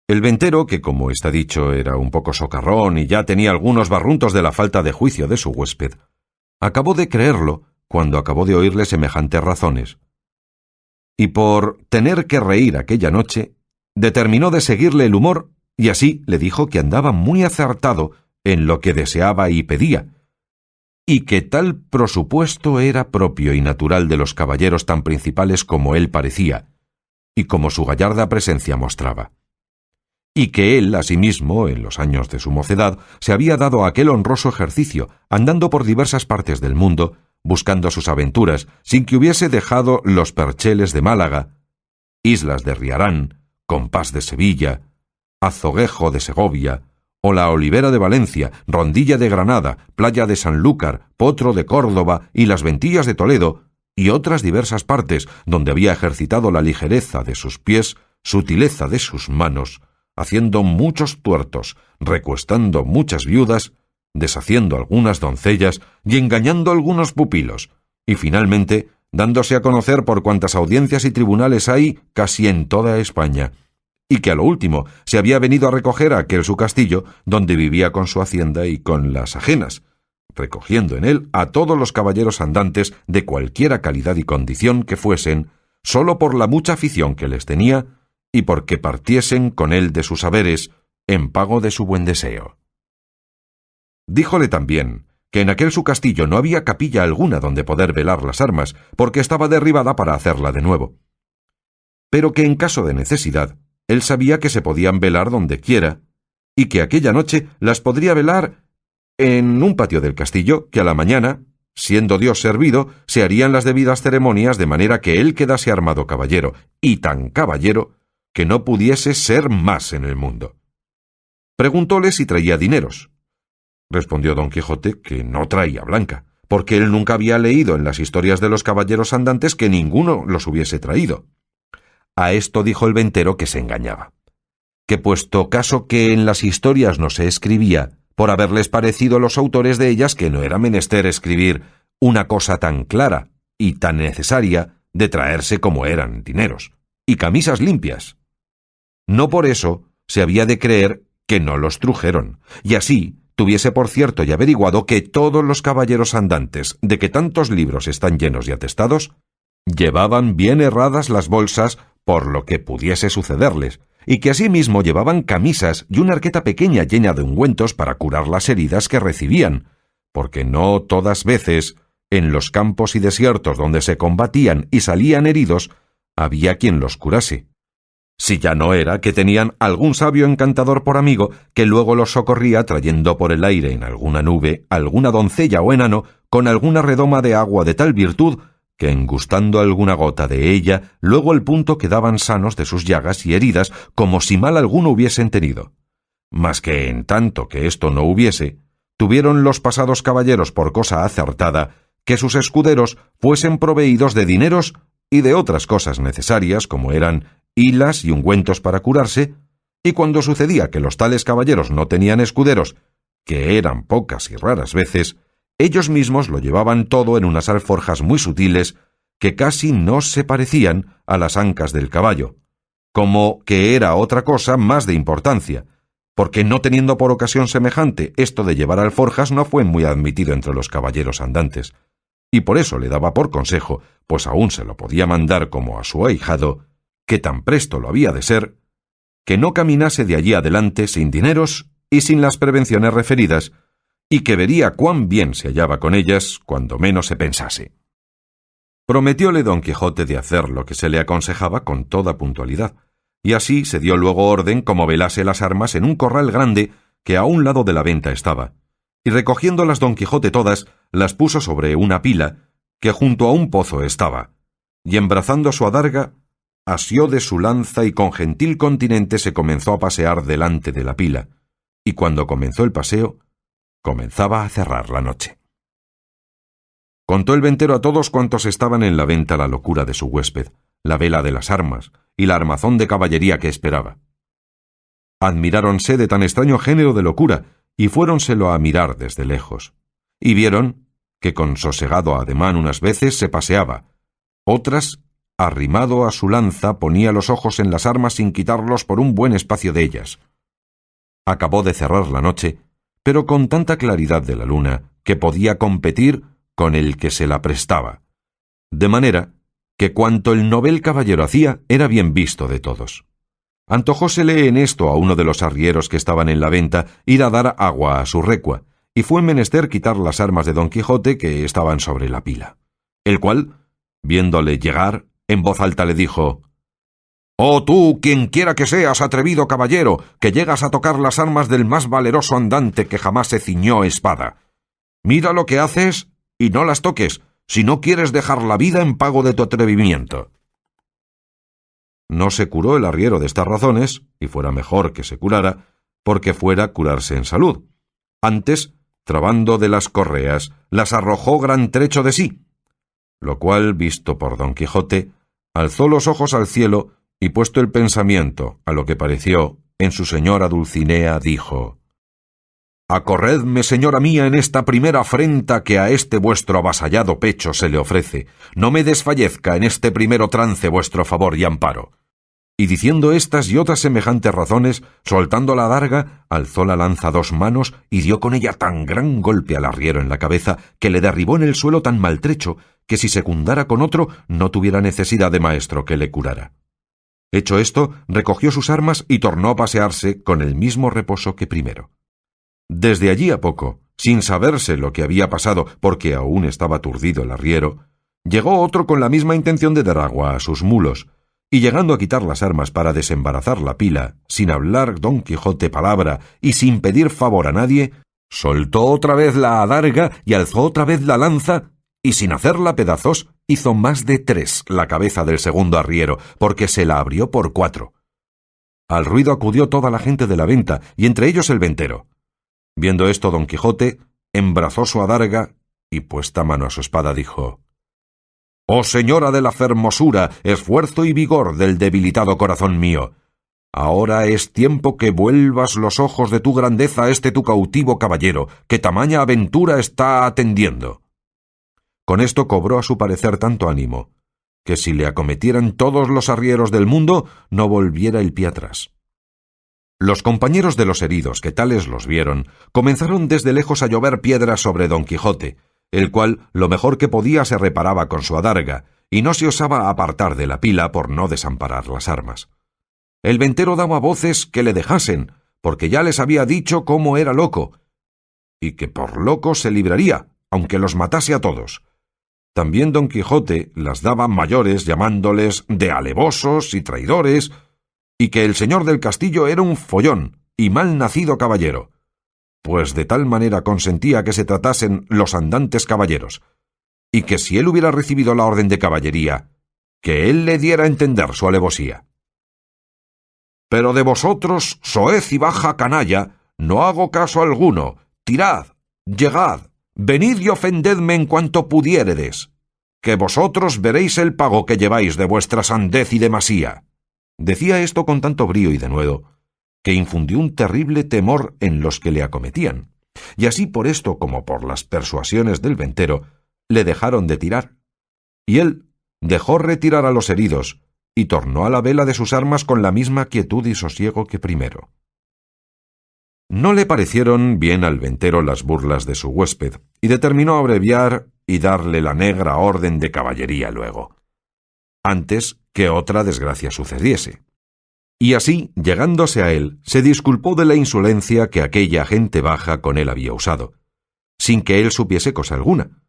El ventero, que como está dicho era un poco socarrón y ya tenía algunos barruntos de la falta de juicio de su huésped, acabó de creerlo cuando acabó de oírle semejantes razones. Y por tener que reír aquella noche, determinó de seguirle el humor y así le dijo que andaba muy acertado en lo que deseaba y pedía, y que tal prosupuesto era propio y natural de los caballeros tan principales como él parecía, y como su gallarda presencia mostraba. Y que él, asimismo, en los años de su mocedad, se había dado aquel honroso ejercicio, andando por diversas partes del mundo, buscando sus aventuras, sin que hubiese dejado los percheles de Málaga, islas de Riarán, Compás de Sevilla, Azoguejo de Segovia, o la Olivera de Valencia, Rondilla de Granada, Playa de Sanlúcar, Potro de Córdoba y las Ventillas de Toledo, y otras diversas partes donde había ejercitado la ligereza de sus pies, sutileza de sus manos, haciendo muchos tuertos, recuestando muchas viudas, deshaciendo algunas doncellas y engañando algunos pupilos, y finalmente dándose a conocer por cuantas audiencias y tribunales hay casi en toda España, y que a lo último se había venido a recoger a aquel su castillo, donde vivía con su hacienda y con las ajenas, recogiendo en él a todos los caballeros andantes de cualquiera calidad y condición que fuesen, sólo por la mucha afición que les tenía, y porque partiesen con él de sus haberes, en pago de su buen deseo. Díjole también que en aquel su castillo no había capilla alguna donde poder velar las armas, porque estaba derribada para hacerla de nuevo. Pero que en caso de necesidad, él sabía que se podían velar donde quiera, y que aquella noche las podría velar en un patio del castillo, que a la mañana, siendo Dios servido, se harían las debidas ceremonias de manera que él quedase armado caballero, y tan caballero, que no pudiese ser más en el mundo. Preguntóle si traía dineros. Respondió don Quijote que no traía blanca, porque él nunca había leído en las historias de los caballeros andantes que ninguno los hubiese traído. A esto dijo el ventero que se engañaba, que puesto caso que en las historias no se escribía, por haberles parecido los autores de ellas que no era menester escribir una cosa tan clara y tan necesaria de traerse como eran dineros, y camisas limpias. No por eso se había de creer que no los trujeron, y así tuviese por cierto y averiguado que todos los caballeros andantes, de que tantos libros están llenos y atestados, llevaban bien herradas las bolsas por lo que pudiese sucederles, y que asimismo llevaban camisas y una arqueta pequeña llena de ungüentos para curar las heridas que recibían, porque no todas veces, en los campos y desiertos donde se combatían y salían heridos, había quien los curase. Si ya no era que tenían algún sabio encantador por amigo que luego los socorría trayendo por el aire en alguna nube alguna doncella o enano con alguna redoma de agua de tal virtud que engustando alguna gota de ella luego al punto quedaban sanos de sus llagas y heridas como si mal alguno hubiesen tenido. Mas que en tanto que esto no hubiese, tuvieron los pasados caballeros por cosa acertada que sus escuderos fuesen proveídos de dineros y de otras cosas necesarias como eran hilas y ungüentos para curarse, y cuando sucedía que los tales caballeros no tenían escuderos, que eran pocas y raras veces, ellos mismos lo llevaban todo en unas alforjas muy sutiles que casi no se parecían a las ancas del caballo, como que era otra cosa más de importancia, porque no teniendo por ocasión semejante esto de llevar alforjas no fue muy admitido entre los caballeros andantes, y por eso le daba por consejo, pues aún se lo podía mandar como a su ahijado, que tan presto lo había de ser, que no caminase de allí adelante sin dineros y sin las prevenciones referidas, y que vería cuán bien se hallaba con ellas cuando menos se pensase. Prometióle don Quijote de hacer lo que se le aconsejaba con toda puntualidad, y así se dio luego orden como velase las armas en un corral grande que a un lado de la venta estaba, y recogiéndolas don Quijote todas, las puso sobre una pila que junto a un pozo estaba, y embrazando su adarga, asió de su lanza y con gentil continente se comenzó a pasear delante de la pila, y cuando comenzó el paseo, comenzaba a cerrar la noche. Contó el ventero a todos cuantos estaban en la venta la locura de su huésped, la vela de las armas y la armazón de caballería que esperaba. Admiráronse de tan extraño género de locura y fuéronselo a mirar desde lejos. Y vieron que con sosegado ademán unas veces se paseaba, otras, arrimado a su lanza, ponía los ojos en las armas sin quitarlos por un buen espacio de ellas. Acabó de cerrar la noche, pero con tanta claridad de la luna que podía competir con el que se la prestaba, de manera que cuanto el novel caballero hacía era bien visto de todos. Antojósele en esto a uno de los arrieros que estaban en la venta ir a dar agua a su recua, y fue menester quitar las armas de Don Quijote que estaban sobre la pila, el cual, viéndole llegar, en voz alta le dijo: «Oh tú, quien quiera que seas, atrevido caballero, que llegas a tocar las armas del más valeroso andante que jamás se ciñó espada. Mira lo que haces y no las toques, si no quieres dejar la vida en pago de tu atrevimiento». No se curó el arriero de estas razones, y fuera mejor que se curara, porque fuera curarse en salud. Antes, trabando de las correas, las arrojó gran trecho de sí, lo cual, visto por Don Quijote, alzó los ojos al cielo y, puesto el pensamiento a lo que pareció en su señora Dulcinea, dijo: «Acorredme, señora mía, en esta primera afrenta que a este vuestro avasallado pecho se le ofrece. No me desfallezca en este primero trance vuestro favor y amparo». Y diciendo estas y otras semejantes razones, soltando la adarga, alzó la lanza a 2 manos y dio con ella tan gran golpe al arriero en la cabeza que le derribó en el suelo tan maltrecho que si secundara con otro no tuviera necesidad de maestro que le curara. Hecho esto, recogió sus armas y tornó a pasearse con el mismo reposo que primero. Desde allí a poco, sin saberse lo que había pasado porque aún estaba aturdido el arriero, llegó otro con la misma intención de dar agua a sus mulos, y llegando a quitar las armas para desembarazar la pila, sin hablar Don Quijote palabra y sin pedir favor a nadie, soltó otra vez la adarga y alzó otra vez la lanza, y sin hacerla pedazos, hizo más de 3 la cabeza del segundo arriero, porque se la abrió por 4. Al ruido acudió toda la gente de la venta, y entre ellos el ventero. Viendo esto, Don Quijote embrazó su adarga y, puesta mano a su espada, dijo: «Oh señora de la fermosura, esfuerzo y vigor del debilitado corazón mío, ahora es tiempo que vuelvas los ojos de tu grandeza a este tu cautivo caballero, que tamaña aventura está atendiendo». Con esto cobró a su parecer tanto ánimo, que si le acometieran todos los arrieros del mundo, no volviera el pie atrás. Los compañeros de los heridos, que tales los vieron, comenzaron desde lejos a llover piedras sobre Don Quijote, el cual lo mejor que podía se reparaba con su adarga, y no se osaba apartar de la pila por no desamparar las armas. El ventero daba voces que le dejasen, porque ya les había dicho cómo era loco, y que por loco se libraría, aunque los matase a todos. También Don Quijote las daba mayores, llamándoles de alevosos y traidores, y que el señor del castillo era un follón y mal nacido caballero, pues de tal manera consentía que se tratasen los andantes caballeros, y que si él hubiera recibido la orden de caballería, que él le diera a entender su alevosía. «Pero de vosotros, soez y baja canalla, no hago caso alguno. Tirad, llegad, venid y ofendedme en cuanto pudiéredes, que vosotros veréis el pago que lleváis de vuestra sandez y demasía». Decía esto con tanto brío y denuedo, que infundió un terrible temor en los que le acometían, y así por esto como por las persuasiones del ventero, le dejaron de tirar, y él dejó retirar a los heridos, y tornó a la vela de sus armas con la misma quietud y sosiego que primero. No le parecieron bien al ventero las burlas de su huésped, y determinó abreviar y darle la negra orden de caballería luego, antes que otra desgracia sucediese. Y así, llegándose a él, se disculpó de la insolencia que aquella gente baja con él había usado, sin que él supiese cosa alguna,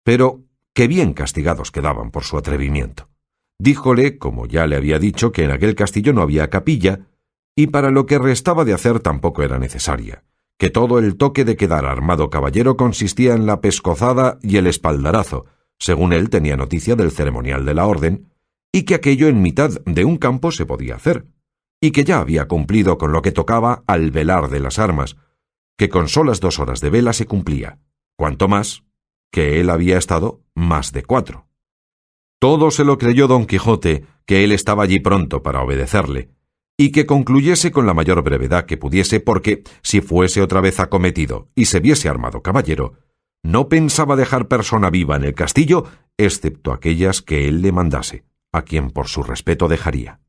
pero que bien castigados quedaban por su atrevimiento. Díjole, como ya le había dicho, que en aquel castillo no había capilla, y para lo que restaba de hacer tampoco era necesaria, que todo el toque de quedar armado caballero consistía en la pescozada y el espaldarazo, según él tenía noticia del ceremonial de la orden, y que aquello en mitad de un campo se podía hacer, y que ya había cumplido con lo que tocaba al velar de las armas, que con solas 2 horas de vela se cumplía, cuanto más que él había estado más de 4. Todo se lo creyó don Quijote, que él estaba allí pronto para obedecerle, y que concluyese con la mayor brevedad que pudiese, porque, si fuese otra vez acometido y se viese armado caballero, no pensaba dejar persona viva en el castillo, excepto aquellas que él le mandase, a quien por su respeto dejaría.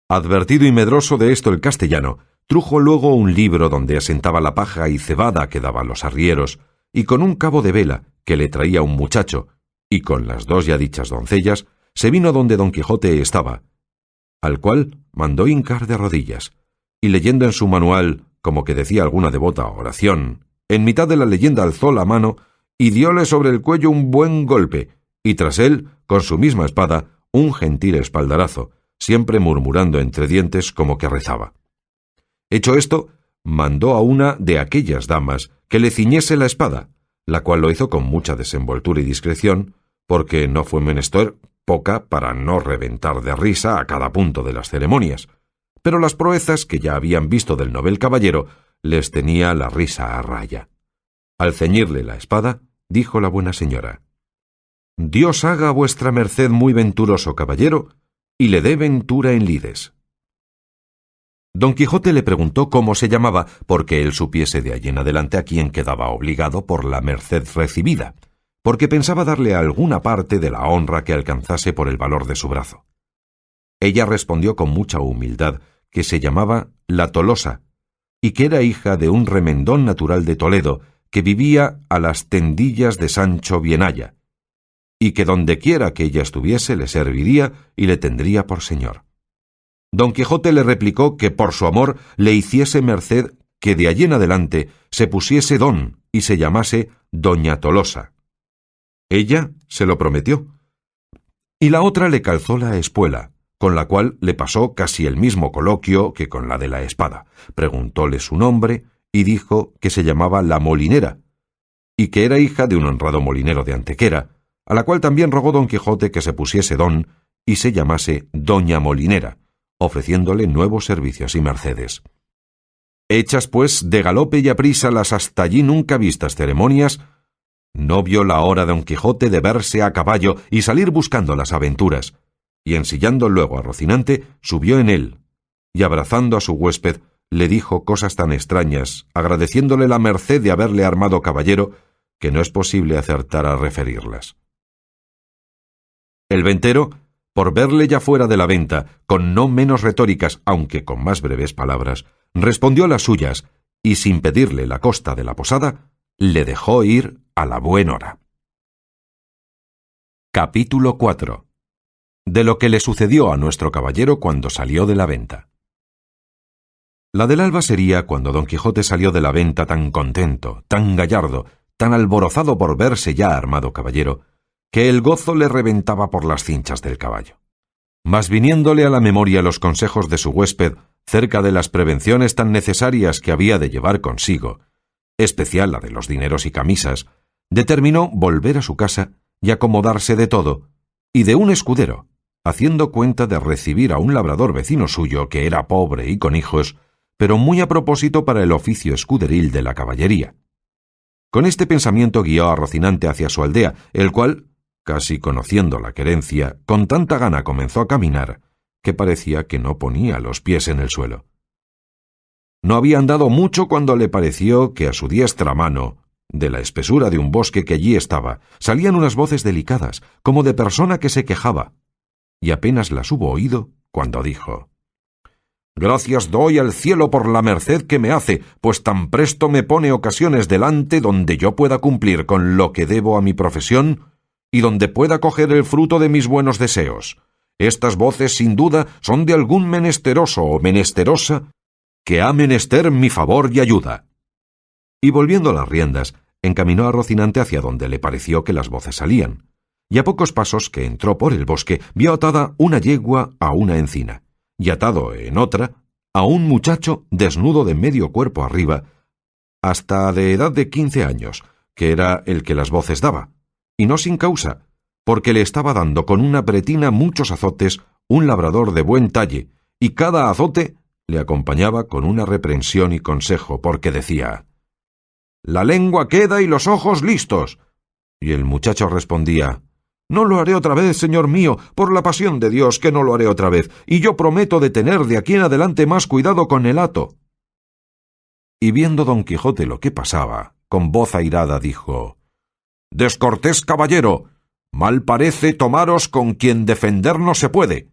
Advertido y medroso de esto el castellano, trujo luego un libro donde asentaba la paja y cebada que daban los arrieros, y con un cabo de vela que le traía un muchacho, y con las 2 ya dichas doncellas, se vino donde don Quijote estaba, al cual mandó hincar de rodillas, y leyendo en su manual, como que decía alguna devota oración, en mitad de la leyenda alzó la mano y dióle sobre el cuello un buen golpe, y tras él, con su misma espada, un gentil espaldarazo, siempre murmurando entre dientes como que rezaba. Hecho esto, mandó a una de aquellas damas que le ciñese la espada, la cual lo hizo con mucha desenvoltura y discreción, porque no fue menester poca para no reventar de risa a cada punto de las ceremonias, pero las proezas que ya habían visto del novel caballero les tenía la risa a raya. Al ceñirle la espada, dijo la buena señora: «Dios haga a vuestra merced muy venturoso caballero, y le dé ventura en lides». Don Quijote le preguntó cómo se llamaba, porque él supiese de allí en adelante a quién quedaba obligado por la merced recibida, porque pensaba darle alguna parte de la honra que alcanzase por el valor de su brazo. Ella respondió con mucha humildad que se llamaba La Tolosa, y que era hija de un remendón natural de Toledo, que vivía a las tendillas de Sancho Bienaya, y que dondequiera que ella estuviese le serviría y le tendría por señor. Don Quijote le replicó que por su amor le hiciese merced que de allí en adelante se pusiese don y se llamase Doña Tolosa. Ella se lo prometió, y la otra le calzó la espuela, con la cual le pasó casi el mismo coloquio que con la de la espada. Preguntóle su nombre y dijo que se llamaba La Molinera, y que era hija de un honrado molinero de Antequera, a la cual también rogó don Quijote que se pusiese don y se llamase Doña Molinera, ofreciéndole nuevos servicios y mercedes. Hechas, pues, de galope y aprisa las hasta allí nunca vistas ceremonias, no vio la hora don Quijote de verse a caballo y salir buscando las aventuras, y ensillando luego a Rocinante, subió en él, y abrazando a su huésped, le dijo cosas tan extrañas, agradeciéndole la merced de haberle armado caballero, que no es posible acertar a referirlas. El ventero, por verle ya fuera de la venta, con no menos retóricas, aunque con más breves palabras, respondió las suyas, y sin pedirle la costa de la posada, le dejó ir a la buena hora. Capítulo 4. De lo que le sucedió a nuestro caballero cuando salió de la venta. La del alba sería cuando don Quijote salió de la venta tan contento, tan gallardo, tan alborozado por verse ya armado caballero, que el gozo le reventaba por las cinchas del caballo. Mas viniéndole a la memoria los consejos de su huésped cerca de las prevenciones tan necesarias que había de llevar consigo, especial la de los dineros y camisas, determinó volver a su casa y acomodarse de todo, y de un escudero, haciendo cuenta de recibir a un labrador vecino suyo que era pobre y con hijos, pero muy a propósito para el oficio escuderil de la caballería. Con este pensamiento guió a Rocinante hacia su aldea, el cual, casi conociendo la querencia, con tanta gana comenzó a caminar, que parecía que no ponía los pies en el suelo. No había andado mucho cuando le pareció que a su diestra mano, de la espesura de un bosque que allí estaba, salían unas voces delicadas, como de persona que se quejaba, y apenas las hubo oído cuando dijo: «Gracias doy al cielo por la merced que me hace, pues tan presto me pone ocasiones delante donde yo pueda cumplir con lo que debo a mi profesión y donde pueda coger el fruto de mis buenos deseos. Estas voces, sin duda, son de algún menesteroso o menesterosa que ha menester mi favor y ayuda». Y volviendo las riendas, encaminó a Rocinante hacia donde le pareció que las voces salían, y a pocos pasos que entró por el bosque vio atada una yegua a una encina, y atado en otra a un muchacho desnudo de medio cuerpo arriba, hasta de edad de 15 años, que era el que las voces daba, y no sin causa, porque le estaba dando con una pretina muchos azotes un labrador de buen talle, y cada azote le acompañaba con una reprensión y consejo, porque decía: «La lengua queda y los ojos listos», Y el muchacho respondía: «No lo haré otra vez, señor mío, por la pasión de Dios que no lo haré otra vez, y yo prometo de tener de aquí en adelante más cuidado con el hato». Y viendo don Quijote lo que pasaba, con voz airada dijo: «Descortés caballero, mal parece tomaros con quien defender no se puede.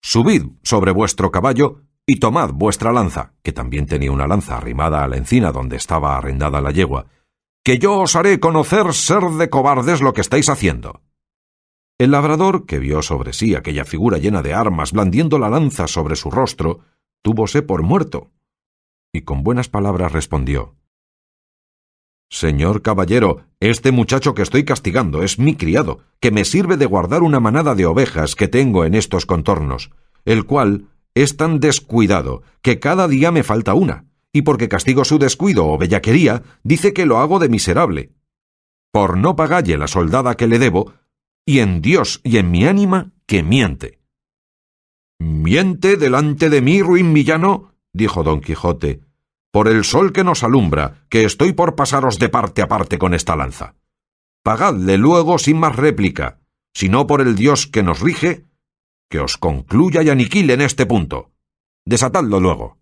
Subid sobre vuestro caballo y tomad vuestra lanza», que también tenía una lanza arrimada a la encina donde estaba arrendada la yegua, «que yo os haré conocer ser de cobardes lo que estáis haciendo». El labrador, que vio sobre sí aquella figura llena de armas blandiendo la lanza sobre su rostro, túvose por muerto, y con buenas palabras respondió: «Señor caballero, este muchacho que estoy castigando es mi criado, que me sirve de guardar una manada de ovejas que tengo en estos contornos, el cual es tan descuidado que cada día me falta una, y porque castigo su descuido o bellaquería, dice que lo hago de miserable. Por no pagalle la soldada que le debo, y en Dios y en mi ánima que miente». «¿Miente delante de mí, ruin villano?», dijo don Quijote, «por el sol que nos alumbra, que estoy por pasaros de parte a parte con esta lanza. Pagadle luego sin más réplica, sino por el Dios que nos rige, que os concluya y aniquile en este punto. Desatadlo luego».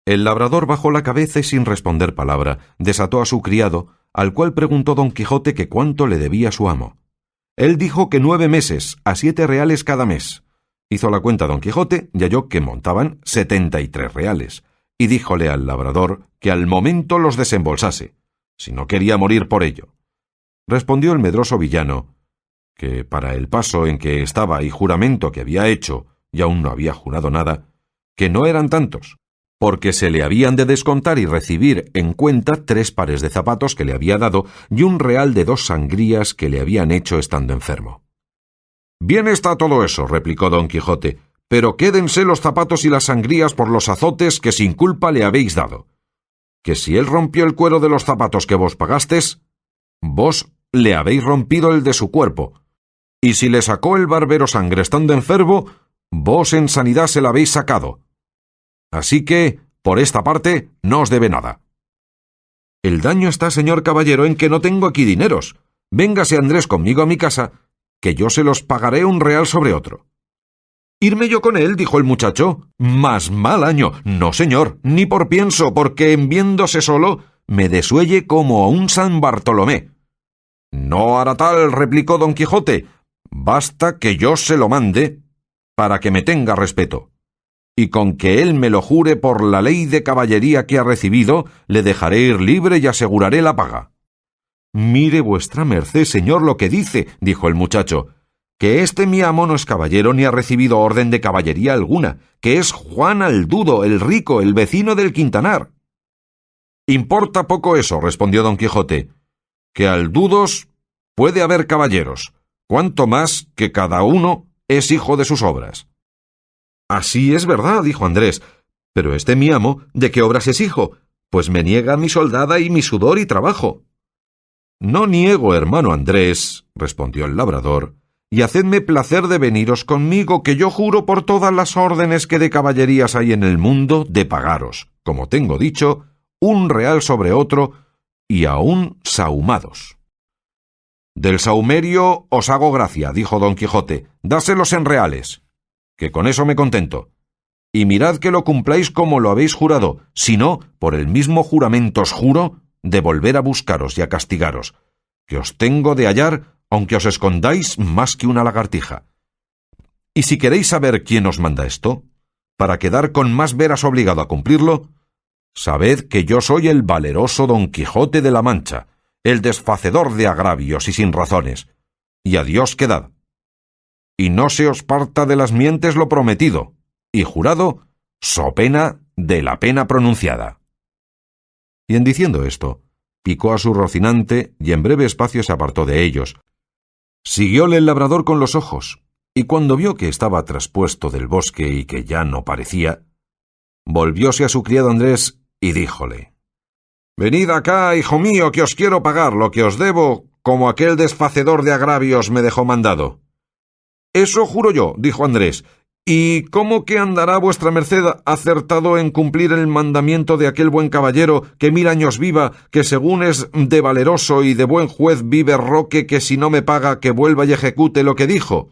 El labrador bajó la cabeza y sin responder palabra desató a su criado, al cual preguntó don Quijote que cuánto le debía su amo. Él dijo que 9 meses, a 7 reales cada mes. Hizo la cuenta don Quijote y halló que montaban 73 reales, y díjole al labrador que al momento los desembolsase, si no quería morir por ello. Respondió el medroso villano que, para el paso en que estaba y juramento que había hecho, y aún no había jurado nada, que no eran tantos, porque se le habían de descontar y recibir en cuenta 3 pares de zapatos que le había dado y 1 real de 2 sangrías que le habían hecho estando enfermo. «Bien está todo eso», replicó don Quijote, «pero quédense los zapatos y las sangrías por los azotes que sin culpa le habéis dado. Que si él rompió el cuero de los zapatos que vos pagastes, vos le habéis rompido el de su cuerpo, y si le sacó el barbero sangre estando enfermo, vos en sanidad se la habéis sacado. Así que, por esta parte, no os debe nada». «El daño está, señor caballero, en que no tengo aquí dineros. Véngase Andrés conmigo a mi casa, que yo se los pagaré 1 real sobre otro». «¿Irme yo con él?», dijo el muchacho. «Más mal año. No, señor, ni por pienso, porque en viéndose solo, me desuelle como a un San Bartolomé». «No hará tal», replicó don Quijote. «Basta que yo se lo mande, para que me tenga respeto. Y con que él me lo jure por la ley de caballería que ha recibido, le dejaré ir libre y aseguraré la paga». «Mire vuestra merced, señor, lo que dice», dijo el muchacho, «que este mi amo no es caballero ni ha recibido orden de caballería alguna, que es Juan Aldudo, el rico, el vecino del Quintanar». «Importa poco eso», respondió don Quijote, «que Aldudos puede haber caballeros, cuanto más que cada uno es hijo de sus obras». «Así es verdad», dijo Andrés, «pero este mi amo, ¿de qué obras es hijo? Pues me niega mi soldada y mi sudor y trabajo». «No niego, hermano Andrés», respondió el labrador, «y hacedme placer de veniros conmigo, que yo juro por todas las órdenes que de caballerías hay en el mundo, de pagaros, como tengo dicho, 1 real sobre otro, y aún sahumados». «Del sahumerio os hago gracia», dijo don Quijote, «dáselos en reales, que con eso me contento. Y mirad que lo cumpláis como lo habéis jurado, si no, por el mismo juramento os juro de volver a buscaros y a castigaros, que os tengo de hallar, aunque os escondáis más que una lagartija. Y si queréis saber quién os manda esto, para quedar con más veras obligado a cumplirlo, sabed que yo soy el valeroso don Quijote de la Mancha, el desfacedor de agravios y sin razones, y a Dios quedad. Y no se os parta de las mientes lo prometido, y jurado, so pena de la pena pronunciada». Y en diciendo esto, picó a su Rocinante y en breve espacio se apartó de ellos. Siguióle el labrador con los ojos, y cuando vio que estaba traspuesto del bosque y que ya no parecía, volvióse a su criado Andrés y díjole: «Venid acá, hijo mío, que os quiero pagar lo que os debo, como aquel desfacedor de agravios me dejó mandado». «Eso juro yo», dijo Andrés, ¿Y cómo que andará vuestra merced acertado en cumplir el mandamiento de aquel buen caballero que 1000 años viva, que según es de valeroso y de buen juez vive Roque, que si no me paga que vuelva y ejecute lo que dijo?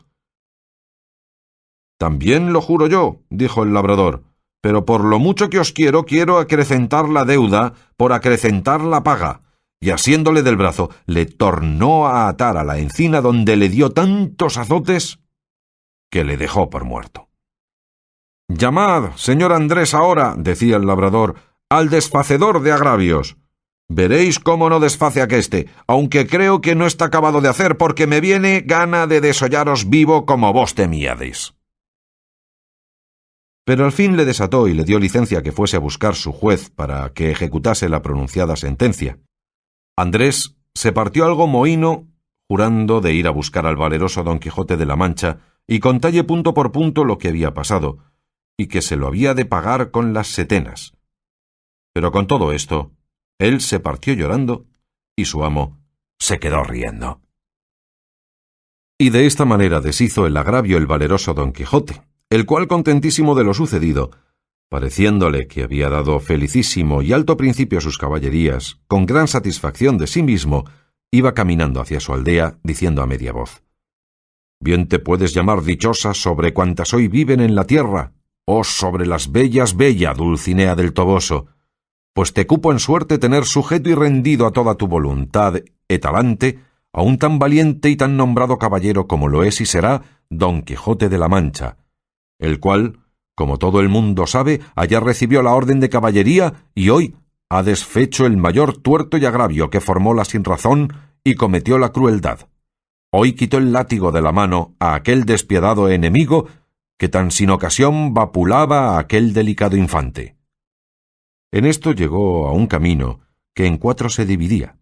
También lo juro yo, dijo el labrador, pero por lo mucho que os quiero acrecentar la deuda por acrecentar la paga. Y asiéndole del brazo, le tornó a atar a la encina donde le dio tantos azotes que le dejó por muerto. «Llamad, señor Andrés, ahora», decía el labrador, «al desfacedor de agravios. Veréis cómo no desface aqueste, aunque creo que no está acabado de hacer, porque me viene gana de desollaros vivo como vos temíades». Pero al fin le desató y le dio licencia que fuese a buscar su juez para que ejecutase la pronunciada sentencia. Andrés se partió algo mohino, jurando de ir a buscar al valeroso Don Quijote de la Mancha y contalle punto por punto lo que había pasado, y que se lo había de pagar con las setenas. Pero con todo esto, él se partió llorando y su amo se quedó riendo. Y de esta manera deshizo el agravio el valeroso Don Quijote, el cual, contentísimo de lo sucedido, pareciéndole que había dado felicísimo y alto principio a sus caballerías, con gran satisfacción de sí mismo, iba caminando hacia su aldea, diciendo a media voz: «Bien te puedes llamar dichosa sobre cuantas hoy viven en la tierra, oh sobre las bellas bella Dulcinea del Toboso, pues te cupo en suerte tener sujeto y rendido a toda tu voluntad e talante a un tan valiente y tan nombrado caballero como lo es y será Don Quijote de la Mancha, el cual, como todo el mundo sabe, ayer recibió la orden de caballería y hoy ha desfecho el mayor tuerto y agravio que formó la sinrazón y cometió la crueldad. Hoy quitó el látigo de la mano a aquel despiadado enemigo que tan sin ocasión vapulaba a aquel delicado infante». En esto llegó a un camino que en 4 se dividía,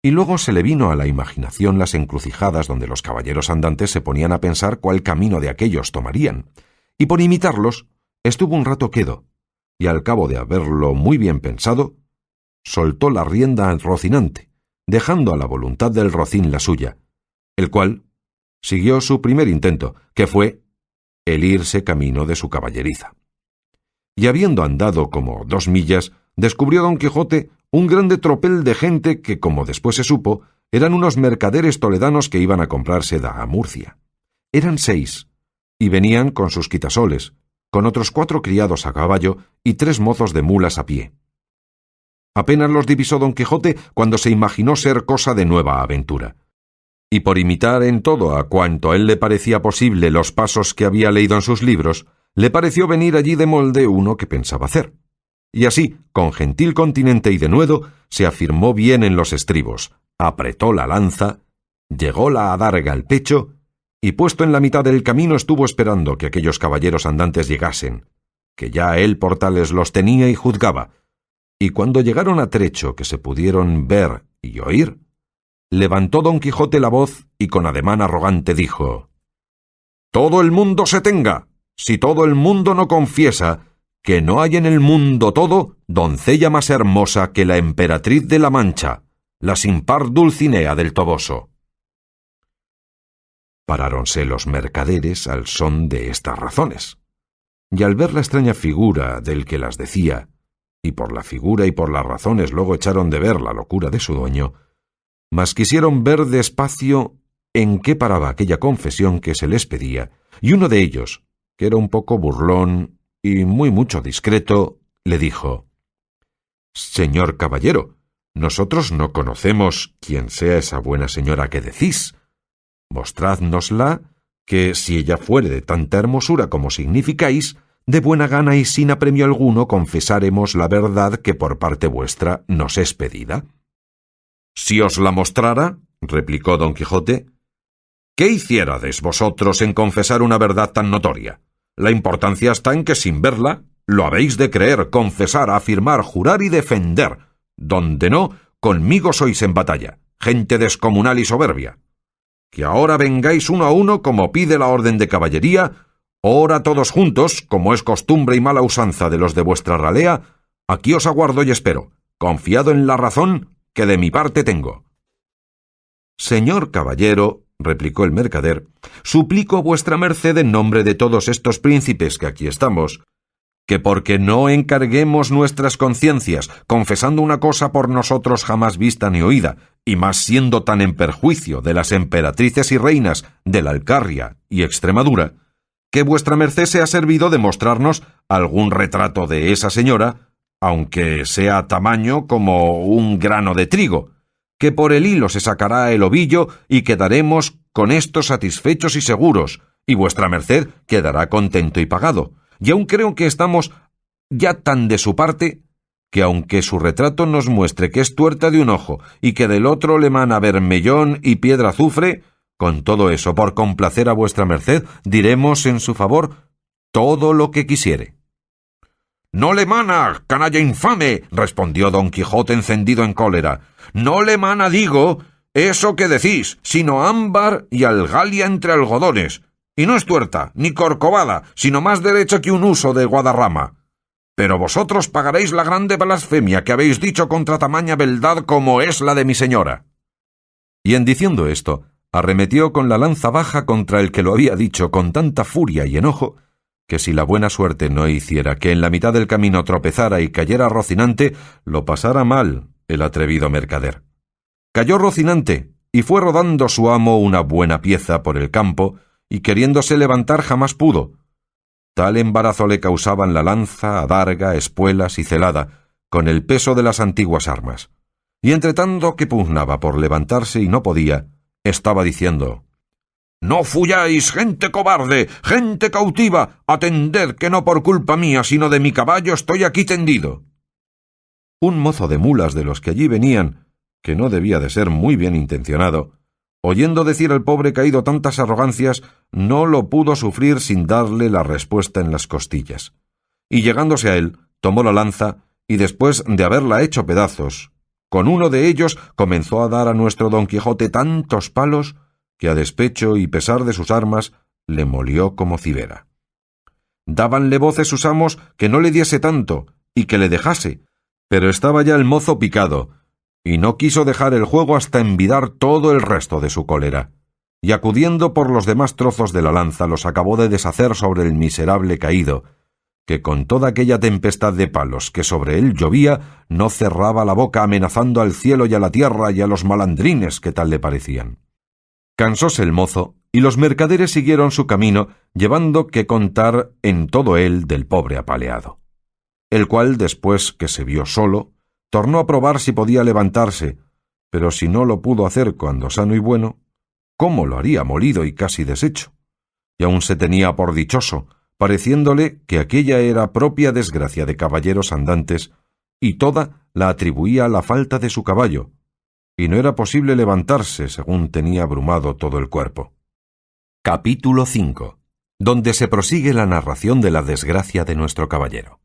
y luego se le vino a la imaginación las encrucijadas donde los caballeros andantes se ponían a pensar cuál camino de aquellos tomarían, y por imitarlos estuvo un rato quedo, y al cabo de haberlo muy bien pensado, soltó la rienda al Rocinante, dejando a la voluntad del Rocín la suya, el cual siguió su primer intento, que fue el irse camino de su caballeriza. Y habiendo andado como 2 millas, descubrió Don Quijote un grande tropel de gente que, como después se supo, eran unos mercaderes toledanos que iban a comprar seda a Murcia. Eran 6, y venían con sus quitasoles, con otros 4 criados a caballo y 3 mozos de mulas a pie. Apenas los divisó Don Quijote cuando se imaginó ser cosa de nueva aventura, y por imitar en todo a cuanto a él le parecía posible los pasos que había leído en sus libros, le pareció venir allí de molde uno que pensaba hacer. Y así, con gentil continente y denuedo, se afirmó bien en los estribos, apretó la lanza, llegó la adarga al pecho, y puesto en la mitad del camino estuvo esperando que aquellos caballeros andantes llegasen, que ya él por tales los tenía y juzgaba, y cuando llegaron a trecho que se pudieron ver y oír, levantó Don Quijote la voz y con ademán arrogante dijo: «Todo el mundo se tenga, si todo el mundo no confiesa que no hay en el mundo todo doncella más hermosa que la emperatriz de la Mancha, la sin par Dulcinea del Toboso». Paráronse los mercaderes al son de estas razones, y al ver la extraña figura del que las decía, y por la figura y por las razones luego echaron de ver la locura de su dueño, mas quisieron ver despacio en qué paraba aquella confesión que se les pedía, y uno de ellos, que era un poco burlón y muy mucho discreto, le dijo: «Señor caballero, nosotros no conocemos quién sea esa buena señora que decís. Mostrádnosla, que si ella fuere de tanta hermosura como significáis, de buena gana y sin apremio alguno confesaremos la verdad que por parte vuestra nos es pedida». «Si os la mostrara», replicó Don Quijote, «¿qué hiciérades vosotros en confesar una verdad tan notoria? La importancia está en que sin verla lo habéis de creer, confesar, afirmar, jurar y defender, donde no, conmigo sois en batalla, gente descomunal y soberbia. Que ahora vengáis uno a uno como pide la orden de caballería, ora todos juntos, como es costumbre y mala usanza de los de vuestra ralea, aquí os aguardo y espero, confiado en la razón que de mi parte tengo». «Señor caballero», replicó el mercader, suplico a vuestra merced en nombre de todos estos príncipes que aquí estamos, que porque no encarguemos nuestras conciencias, confesando una cosa por nosotros jamás vista ni oída, y más siendo tan en perjuicio de las emperatrices y reinas de la Alcarria y Extremadura, que vuestra merced sea servido de mostrarnos algún retrato de esa señora, aunque sea tamaño como un grano de trigo, que por el hilo se sacará el ovillo y quedaremos con esto satisfechos y seguros, y vuestra merced quedará contento y pagado. Y aún creo que estamos ya tan de su parte, que aunque su retrato nos muestre que es tuerta de un ojo y que del otro le mana bermellón y piedra azufre, con todo eso, por complacer a vuestra merced, diremos en su favor todo lo que quisiere. «No le mana, canalla infame», respondió Don Quijote encendido en cólera. «No le mana, digo, eso que decís, sino ámbar y algalia entre algodones. Y no es tuerta, ni corcovada, sino más derecha que un huso de Guadarrama. Pero vosotros pagaréis la grande blasfemia que habéis dicho contra tamaña beldad como es la de mi señora». Y en diciendo esto, arremetió con la lanza baja contra el que lo había dicho con tanta furia y enojo, que si la buena suerte no hiciera que en la mitad del camino tropezara y cayera Rocinante, lo pasara mal el atrevido mercader. Cayó Rocinante, y fue rodando su amo una buena pieza por el campo, y queriéndose levantar jamás pudo. Tal embarazo le causaban la lanza, adarga, espuelas y celada, con el peso de las antiguas armas. Y entretanto que pugnaba por levantarse y no podía, estaba diciendo: «No fuyáis, gente cobarde, gente cautiva, atended que no por culpa mía, sino de mi caballo estoy aquí tendido». Un mozo de mulas de los que allí venían, que no debía de ser muy bien intencionado, oyendo decir al pobre caído tantas arrogancias, no lo pudo sufrir sin darle la respuesta en las costillas. Y llegándose a él, tomó la lanza, y después de haberla hecho pedazos, con uno de ellos comenzó a dar a nuestro Don Quijote tantos palos que a despecho y pesar de sus armas le molió como cibera. Dábanle voces sus amos que no le diese tanto y que le dejase, pero estaba ya el mozo picado, y no quiso dejar el juego hasta envidar todo el resto de su cólera, y acudiendo por los demás trozos de la lanza los acabó de deshacer sobre el miserable caído, que con toda aquella tempestad de palos que sobre él llovía no cerraba la boca amenazando al cielo y a la tierra y a los malandrines que tal le parecían. Cansóse el mozo, y los mercaderes siguieron su camino, llevando que contar en todo él del pobre apaleado. El cual, después que se vio solo, tornó a probar si podía levantarse, pero si no lo pudo hacer cuando sano y bueno, ¿cómo lo haría molido y casi deshecho? Y aún se tenía por dichoso, pareciéndole que aquella era propia desgracia de caballeros andantes, y toda la atribuía a la falta de su caballo, y no era posible levantarse según tenía abrumado todo el cuerpo. Capítulo 5, donde se prosigue la narración de la desgracia de nuestro caballero.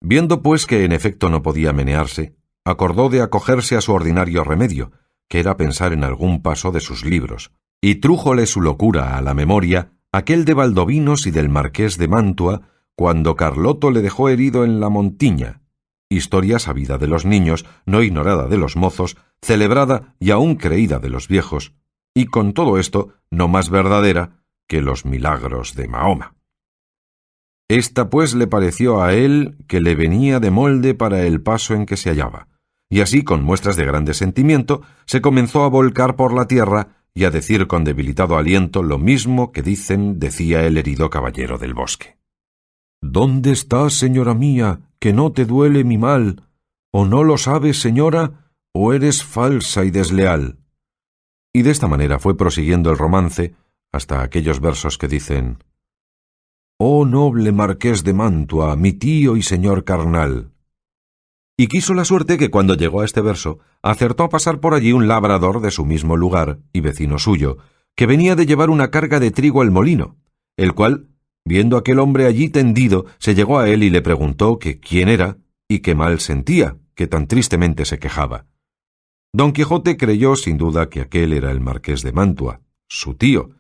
Viendo pues que en efecto no podía menearse, acordó de acogerse a su ordinario remedio, que era pensar en algún paso de sus libros, y trújole su locura a la memoria aquel de Valdovinos y del marqués de Mantua, cuando Carloto le dejó herido en la Montiña, historia sabida de los niños, no ignorada de los mozos, celebrada y aún creída de los viejos, y con todo esto no más verdadera que los milagros de Mahoma. Esta pues le pareció a él que le venía de molde para el paso en que se hallaba, y así con muestras de grande sentimiento se comenzó a volcar por la tierra y a decir con debilitado aliento lo mismo que decía el herido caballero del bosque. «¿Dónde estás, señora mía, que no te duele mi mal? ¿O no lo sabes, señora, o eres falsa y desleal?» Y de esta manera fue prosiguiendo el romance hasta aquellos versos que dicen: «Oh noble marqués de Mantua, mi tío y señor carnal». Y quiso la suerte que cuando llegó a este verso, acertó a pasar por allí un labrador de su mismo lugar y vecino suyo, que venía de llevar una carga de trigo al molino, el cual, viendo aquel hombre allí tendido, se llegó a él y le preguntó que quién era y qué mal sentía, que tan tristemente se quejaba. Don Quijote creyó sin duda que aquel era el marqués de Mantua, su tío,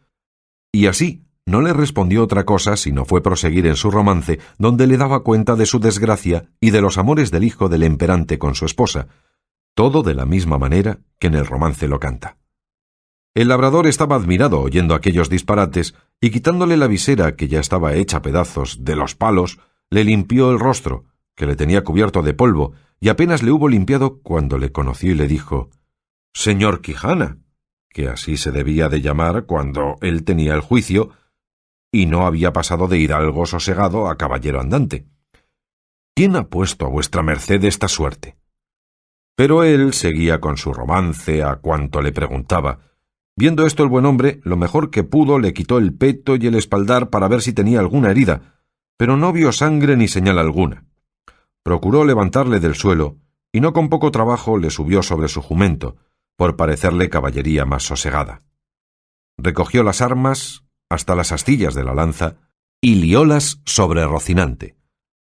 y así no le respondió otra cosa sino fue proseguir en su romance, donde le daba cuenta de su desgracia y de los amores del hijo del emperante con su esposa, todo de la misma manera que en el romance lo canta. El labrador estaba admirado oyendo aquellos disparates y quitándole la visera, que ya estaba hecha pedazos, de los palos, le limpió el rostro, que le tenía cubierto de polvo, y apenas le hubo limpiado cuando le conoció y le dijo: «Señor Quijana», que así se debía de llamar cuando él tenía el juicio y no había pasado de hidalgo sosegado a caballero andante. «¿Quién ha puesto a vuestra merced esta suerte?». Pero él seguía con su romance a cuanto le preguntaba. Viendo esto el buen hombre, lo mejor que pudo, le quitó el peto y el espaldar para ver si tenía alguna herida, pero no vio sangre ni señal alguna. Procuró levantarle del suelo, y no con poco trabajo le subió sobre su jumento, por parecerle caballería más sosegada. Recogió las armas hasta las astillas de la lanza y liólas sobre Rocinante,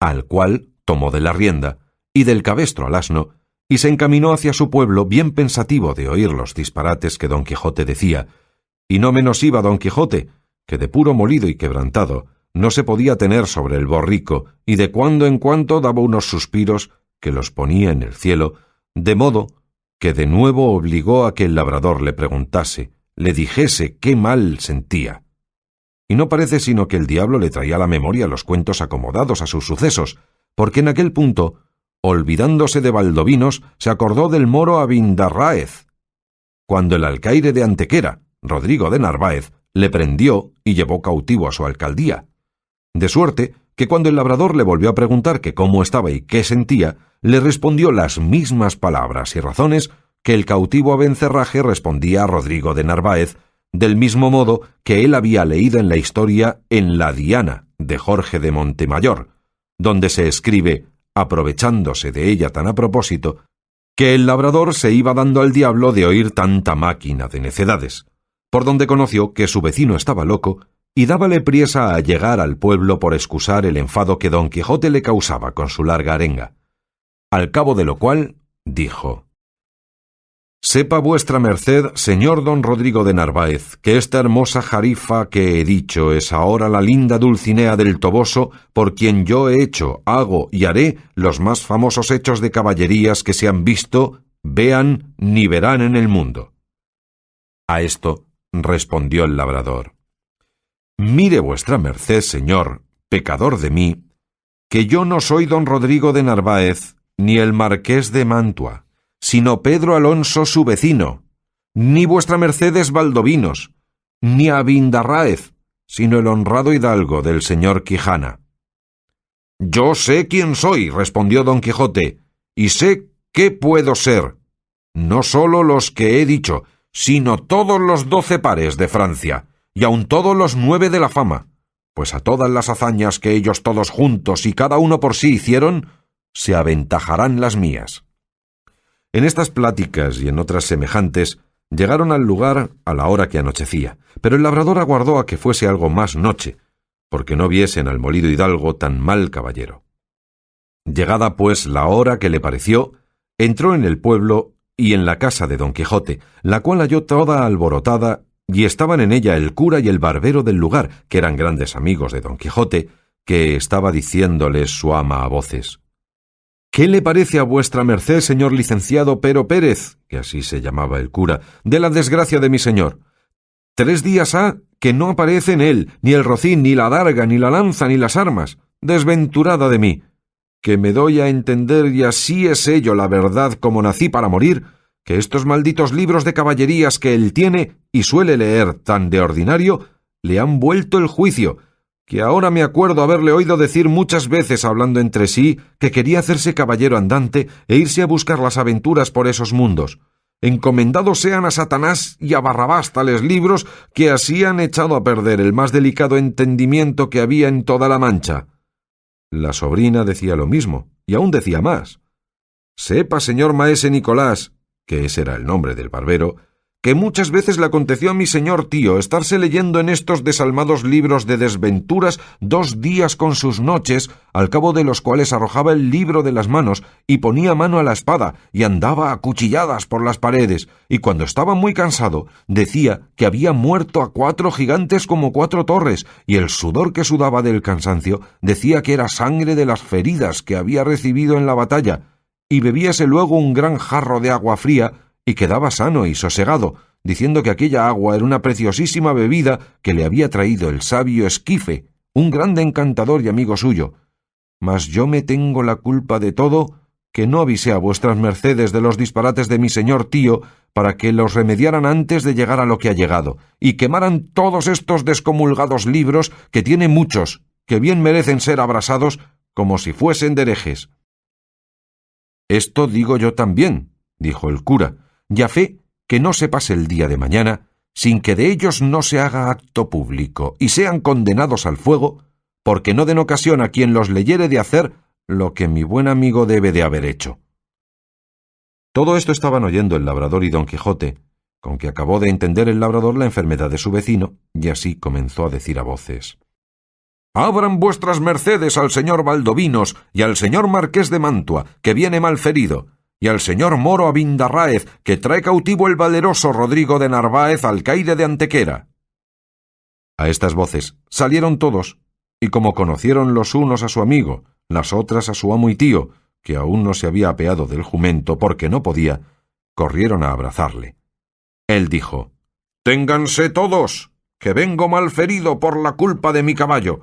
al cual tomó de la rienda y del cabestro al asno, y se encaminó hacia su pueblo bien pensativo de oír los disparates que Don Quijote decía, y no menos iba Don Quijote, que de puro molido y quebrantado no se podía tener sobre el borrico, y de cuando en cuando daba unos suspiros que los ponía en el cielo, de modo que de nuevo obligó a que el labrador le preguntase, le dijese qué mal sentía. Y no parece sino que el diablo le traía a la memoria los cuentos acomodados a sus sucesos, porque en aquel punto, olvidándose de Valdovinos, se acordó del moro Abindarráez, cuando el alcaide de Antequera, Rodrigo de Narváez, le prendió y llevó cautivo a su alcaldía. De suerte que cuando el labrador le volvió a preguntar que cómo estaba y qué sentía, le respondió las mismas palabras y razones que el cautivo Abencerraje respondía a Rodrigo de Narváez, del mismo modo que él había leído en la historia En la Diana de Jorge de Montemayor, donde se escribe, aprovechándose de ella tan a propósito, que el labrador se iba dando al diablo de oír tanta máquina de necedades, por donde conoció que su vecino estaba loco y dábale priesa a llegar al pueblo por excusar el enfado que Don Quijote le causaba con su larga arenga. Al cabo de lo cual, dijo: «Sepa vuestra merced, señor don Rodrigo de Narváez, que esta hermosa jarifa que he dicho es ahora la linda Dulcinea del Toboso, por quien yo he hecho, hago y haré los más famosos hechos de caballerías que se han visto, vean ni verán en el mundo». A esto respondió el labrador: «Mire vuestra merced, señor, pecador de mí, que yo no soy don Rodrigo de Narváez, ni el marqués de Mantua, sino Pedro Alonso su vecino, ni vuestra merced es Valdovinos, ni Abindarráez, sino el honrado hidalgo del señor Quijana». «Yo sé quién soy», respondió Don Quijote, «y sé qué puedo ser, no sólo los que he dicho, sino todos los 12 pares de Francia, y aun todos los 9 de la fama, pues a todas las hazañas que ellos todos juntos y cada uno por sí hicieron, se aventajarán las mías». En estas pláticas y en otras semejantes llegaron al lugar a la hora que anochecía, pero el labrador aguardó a que fuese algo más noche, porque no viesen al molido hidalgo tan mal caballero. Llegada pues la hora que le pareció, entró en el pueblo y en la casa de Don Quijote, la cual halló toda alborotada, y estaban en ella el cura y el barbero del lugar, que eran grandes amigos de Don Quijote, que estaba diciéndoles su ama a voces: «¿Qué le parece a vuestra merced, señor licenciado Pero Pérez», que así se llamaba el cura, «de la desgracia de mi señor? 3 días ha que no aparece en él ni el rocín, ni la adarga, ni la lanza, ni las armas. Desventurada de mí, que me doy a entender, y así es ello la verdad como nací para morir, que estos malditos libros de caballerías que él tiene y suele leer tan de ordinario, le han vuelto el juicio, que ahora me acuerdo haberle oído decir muchas veces hablando entre sí que quería hacerse caballero andante e irse a buscar las aventuras por esos mundos. Encomendados sean a Satanás y a Barrabás tales libros, que así han echado a perder el más delicado entendimiento que había en toda la Mancha». La sobrina decía lo mismo, y aún decía más: «Sepa, señor maese Nicolás», que ese era el nombre del barbero, «que muchas veces le aconteció a mi señor tío estarse leyendo en estos desalmados libros de desventuras 2 días con sus noches, al cabo de los cuales arrojaba el libro de las manos y ponía mano a la espada y andaba a cuchilladas por las paredes, y cuando estaba muy cansado decía que había muerto a 4 gigantes como 4 torres, y el sudor que sudaba del cansancio decía que era sangre de las feridas que había recibido en la batalla, y bebíase luego un gran jarro de agua fría y quedaba sano y sosegado, diciendo que aquella agua era una preciosísima bebida que le había traído el sabio Esquife, un grande encantador y amigo suyo. Mas yo me tengo la culpa de todo, que no avisé a vuestras mercedes de los disparates de mi señor tío para que los remediaran antes de llegar a lo que ha llegado, y quemaran todos estos descomulgados libros, que tiene muchos, que bien merecen ser abrasados como si fuesen de herejes. Esto digo yo también, dijo el cura, y a fe que no se pase el día de mañana sin que de ellos no se haga acto público y sean condenados al fuego, porque no den ocasión a quien los leyere de hacer lo que mi buen amigo debe de haber hecho. Todo esto estaban oyendo el labrador y don Quijote, con que acabó de entender el labrador la enfermedad de su vecino, y así comenzó a decir a voces: «Abran vuestras mercedes al señor Valdovinos y al señor Marqués de Mantua, que viene malferido, y al señor Moro Abindarráez, que trae cautivo el valeroso Rodrigo de Narváez, alcaide de Antequera». A estas voces salieron todos, y como conocieron los unos a su amigo, las otras a su amo y tío, que aún no se había apeado del jumento porque no podía, corrieron a abrazarle. Él dijo: «Ténganse todos, que vengo malferido por la culpa de mi caballo.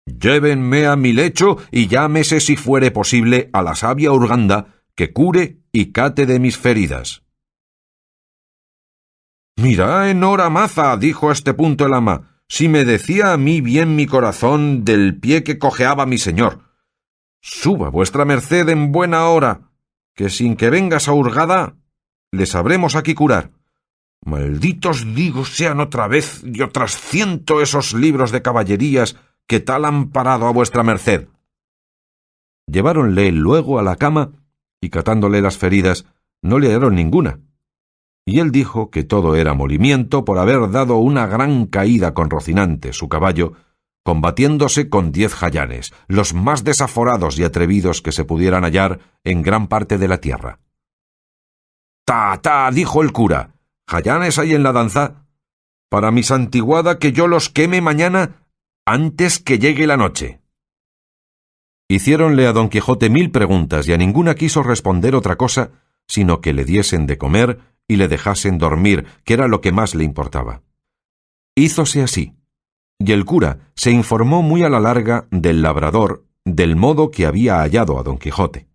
Llévenme a mi lecho y llámese, si fuere posible, a la sabia Urganda, que cure y cate de mis feridas». «Mira, en hora maza», dijo a este punto el ama, «si me decía a mí bien mi corazón del pie que cojeaba mi señor. Suba vuestra merced en buena hora, que sin que vengas a hurgada, le sabremos aquí curar. Malditos digo sean otra vez y otras 100 esos libros de caballerías que tal han parado a vuestra merced». Lleváronle luego a la cama, y catándole las feridas, no le hallaron ninguna. Y él dijo que todo era molimiento por haber dado una gran caída con Rocinante, su caballo, combatiéndose con 10 jayanes, los más desaforados y atrevidos que se pudieran hallar en gran parte de la tierra. «Ta, ta», dijo el cura, «jayanes hay en la danza. Para mi santiguada que yo los queme mañana antes que llegue la noche». Hiciéronle a don Quijote 1000 preguntas, y a ninguna quiso responder otra cosa, sino que le diesen de comer y le dejasen dormir, que era lo que más le importaba. Hízose así, y el cura se informó muy a la larga del labrador, del modo que había hallado a don Quijote.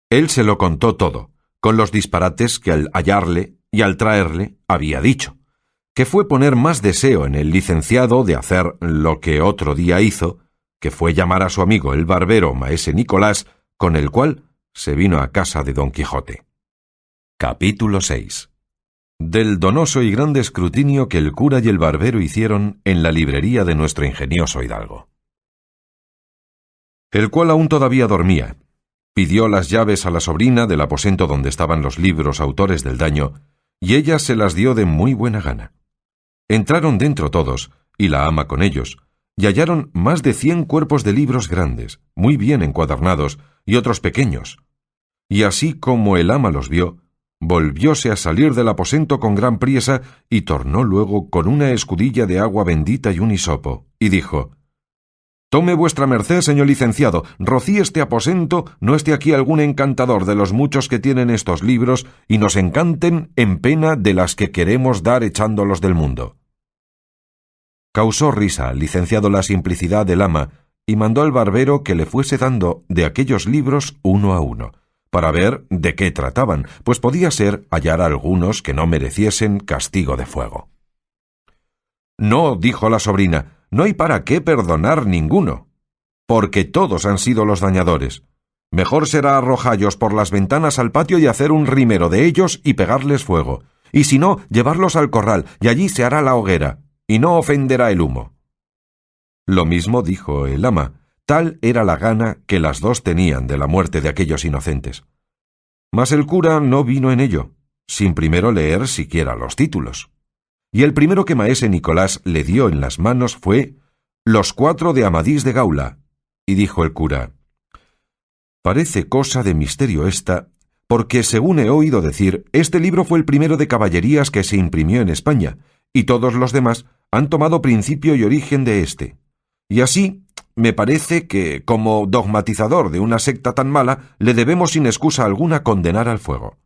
Él se lo contó todo, con los disparates que al hallarle y al traerle había dicho, que fue poner más deseo en el licenciado de hacer lo que otro día hizo, que fue llamar a su amigo el barbero maese Nicolás, con el cual se vino a casa de don Quijote. Capítulo 6. Del donoso y grande escrutinio que el cura y el barbero hicieron en la librería de nuestro ingenioso hidalgo. El cual aún todavía dormía. Pidió las llaves a la sobrina del aposento donde estaban los libros autores del daño, y ella se las dio de muy buena gana. Entraron dentro todos, y la ama con ellos, y hallaron más de 100 cuerpos de libros grandes, muy bien encuadernados, y otros pequeños. Y así como el ama los vio, volvióse a salir del aposento con gran priesa, y tornó luego con una escudilla de agua bendita y un hisopo, y dijo: «Tome vuestra merced, señor licenciado, rocíe este aposento, no esté aquí algún encantador de los muchos que tienen estos libros, y nos encanten en pena de las que queremos dar echándolos del mundo». Causó risa al licenciado la simplicidad del ama, y mandó al barbero que le fuese dando de aquellos libros uno a uno, para ver de qué trataban, pues podía ser hallar algunos que no mereciesen castigo de fuego. «No», dijo la sobrina, «no hay para qué perdonar ninguno, porque todos han sido los dañadores. Mejor será arrojallos por las ventanas al patio y hacer un rimero de ellos y pegarles fuego, y si no, llevarlos al corral, y allí se hará la hoguera, y no ofenderá el humo». Lo mismo dijo el ama. Tal era la gana que las dos tenían de la muerte de aquellos inocentes. Mas el cura no vino en ello, sin primero leer siquiera los títulos. Y el primero que maese Nicolás le dio en las manos fue Los 4 de Amadís de Gaula, y dijo el cura: «Parece cosa de misterio esta, porque según he oído decir, este libro fue el primero de caballerías que se imprimió en España, y todos los demás han tomado principio y origen de éste. Y así me parece que, como dogmatizador de una secta tan mala, le debemos sin excusa alguna condenar al fuego».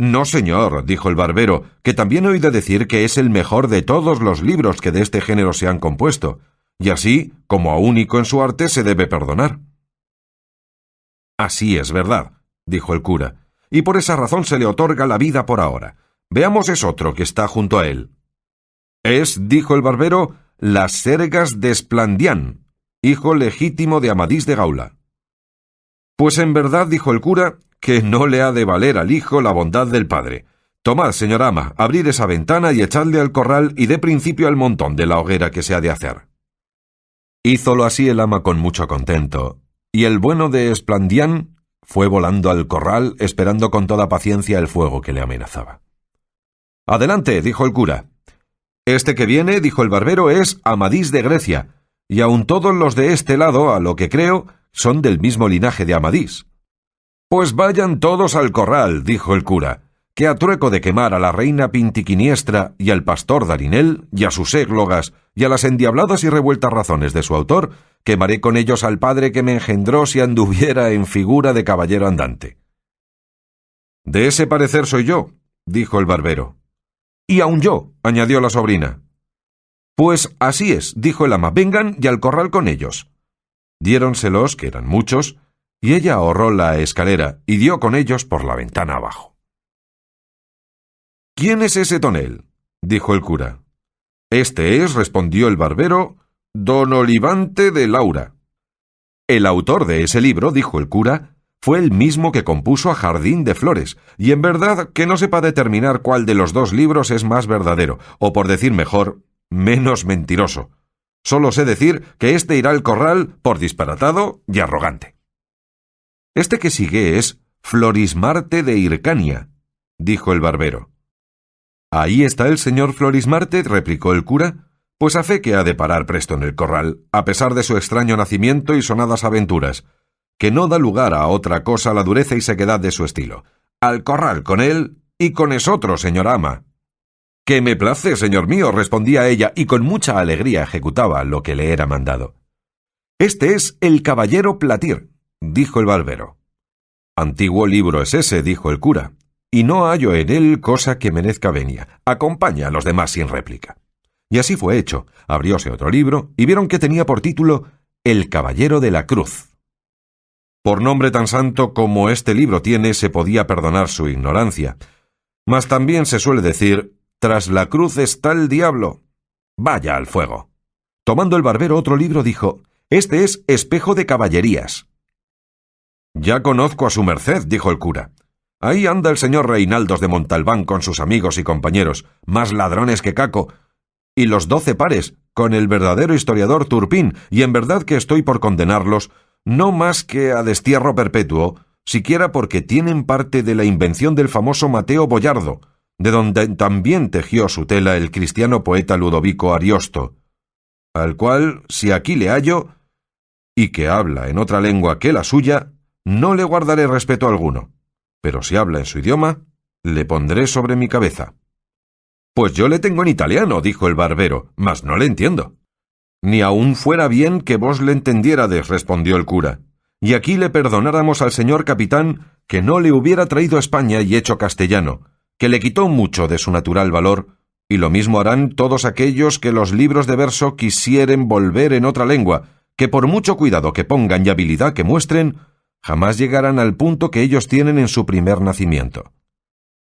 No, señor, dijo el barbero, que también he oído decir que es el mejor de todos los libros que de este género se han compuesto, y así, como a único en su arte, se debe perdonar. Así es verdad, dijo el cura, y por esa razón se le otorga la vida por ahora. Veamos es otro que está junto a él. Es, dijo el barbero, Las Sergas de Esplandián, hijo legítimo de Amadís de Gaula. Pues en verdad, dijo el cura, que no le ha de valer al hijo la bondad del padre. Tomad, señor ama, abrir esa ventana y echadle al corral y dé principio al montón de la hoguera que se ha de hacer. Hízolo así el ama con mucho contento, y el bueno de Esplandián fue volando al corral esperando con toda paciencia el fuego que le amenazaba. Adelante, dijo el cura. Este que viene, dijo el barbero, es Amadís de Grecia, y aun todos los de este lado, a lo que creo, son del mismo linaje de Amadís. Pues vayan todos al corral, dijo el cura, que a trueco de quemar a la reina Pintiquiniestra y al pastor Darinel y a sus églogas y a las endiabladas y revueltas razones de su autor, quemaré con ellos al padre que me engendró si anduviera en figura de caballero andante. De ese parecer soy yo, dijo el barbero. Y aun yo, añadió la sobrina. Pues así es, dijo el ama, vengan y al corral con ellos. Diéronselos, que eran muchos, y ella ahorró la escalera y dio con ellos por la ventana abajo. ¿Quién es ese tonel?, dijo el cura. Este es, respondió el barbero, don Olivante de Laura. El autor de ese libro, dijo el cura, fue el mismo que compuso a Jardín de Flores, y en verdad que no sepa determinar cuál de los dos libros es más verdadero, o por decir mejor, menos mentiroso. Solo sé decir que este irá al corral por disparatado y arrogante. Este que sigue es Florismarte de Hircania, dijo el barbero. Ahí está el señor Florismarte, replicó el cura, pues a fe que ha de parar presto en el corral, a pesar de su extraño nacimiento y sonadas aventuras, que no da lugar a otra cosa la dureza y sequedad de su estilo. Al corral con él y con esotro, señora ama. Que me place, señor mío, respondía ella, y con mucha alegría ejecutaba lo que le era mandado. Este es el caballero Platir, dijo el barbero. Antiguo libro es ese, dijo el cura, y no hallo en él cosa que merezca venia. Acompaña a los demás sin réplica. Y así fue hecho. Abrióse otro libro, y vieron que tenía por título El caballero de la cruz. Por nombre tan santo como este libro tiene, se podía perdonar su ignorancia. Mas también se suele decir, tras la cruz está el diablo. Vaya al fuego. Tomando el barbero otro libro, dijo, este es Espejo de Caballerías. Ya conozco a su merced, dijo el cura. Ahí anda el señor Reinaldos de Montalbán con sus amigos y compañeros, más ladrones que Caco, y los 12 pares, con el verdadero historiador Turpín, y en verdad que estoy por condenarlos, no más que a destierro perpetuo, siquiera porque tienen parte de la invención del famoso Mateo Boyardo, de donde también tejió su tela el cristiano poeta Ludovico Ariosto, al cual, si aquí le hallo, y que habla en otra lengua que la suya, no le guardaré respeto alguno, pero si habla en su idioma, le pondré sobre mi cabeza. Pues yo le tengo en italiano, dijo el barbero, mas no le entiendo. Ni aun fuera bien que vos le entendiérades, respondió el cura, y aquí le perdonáramos al señor capitán que no le hubiera traído a España y hecho castellano, que le quitó mucho de su natural valor, y lo mismo harán todos aquellos que los libros de verso quisieren volver en otra lengua, que por mucho cuidado que pongan y habilidad que muestren, jamás llegarán al punto que ellos tienen en su primer nacimiento.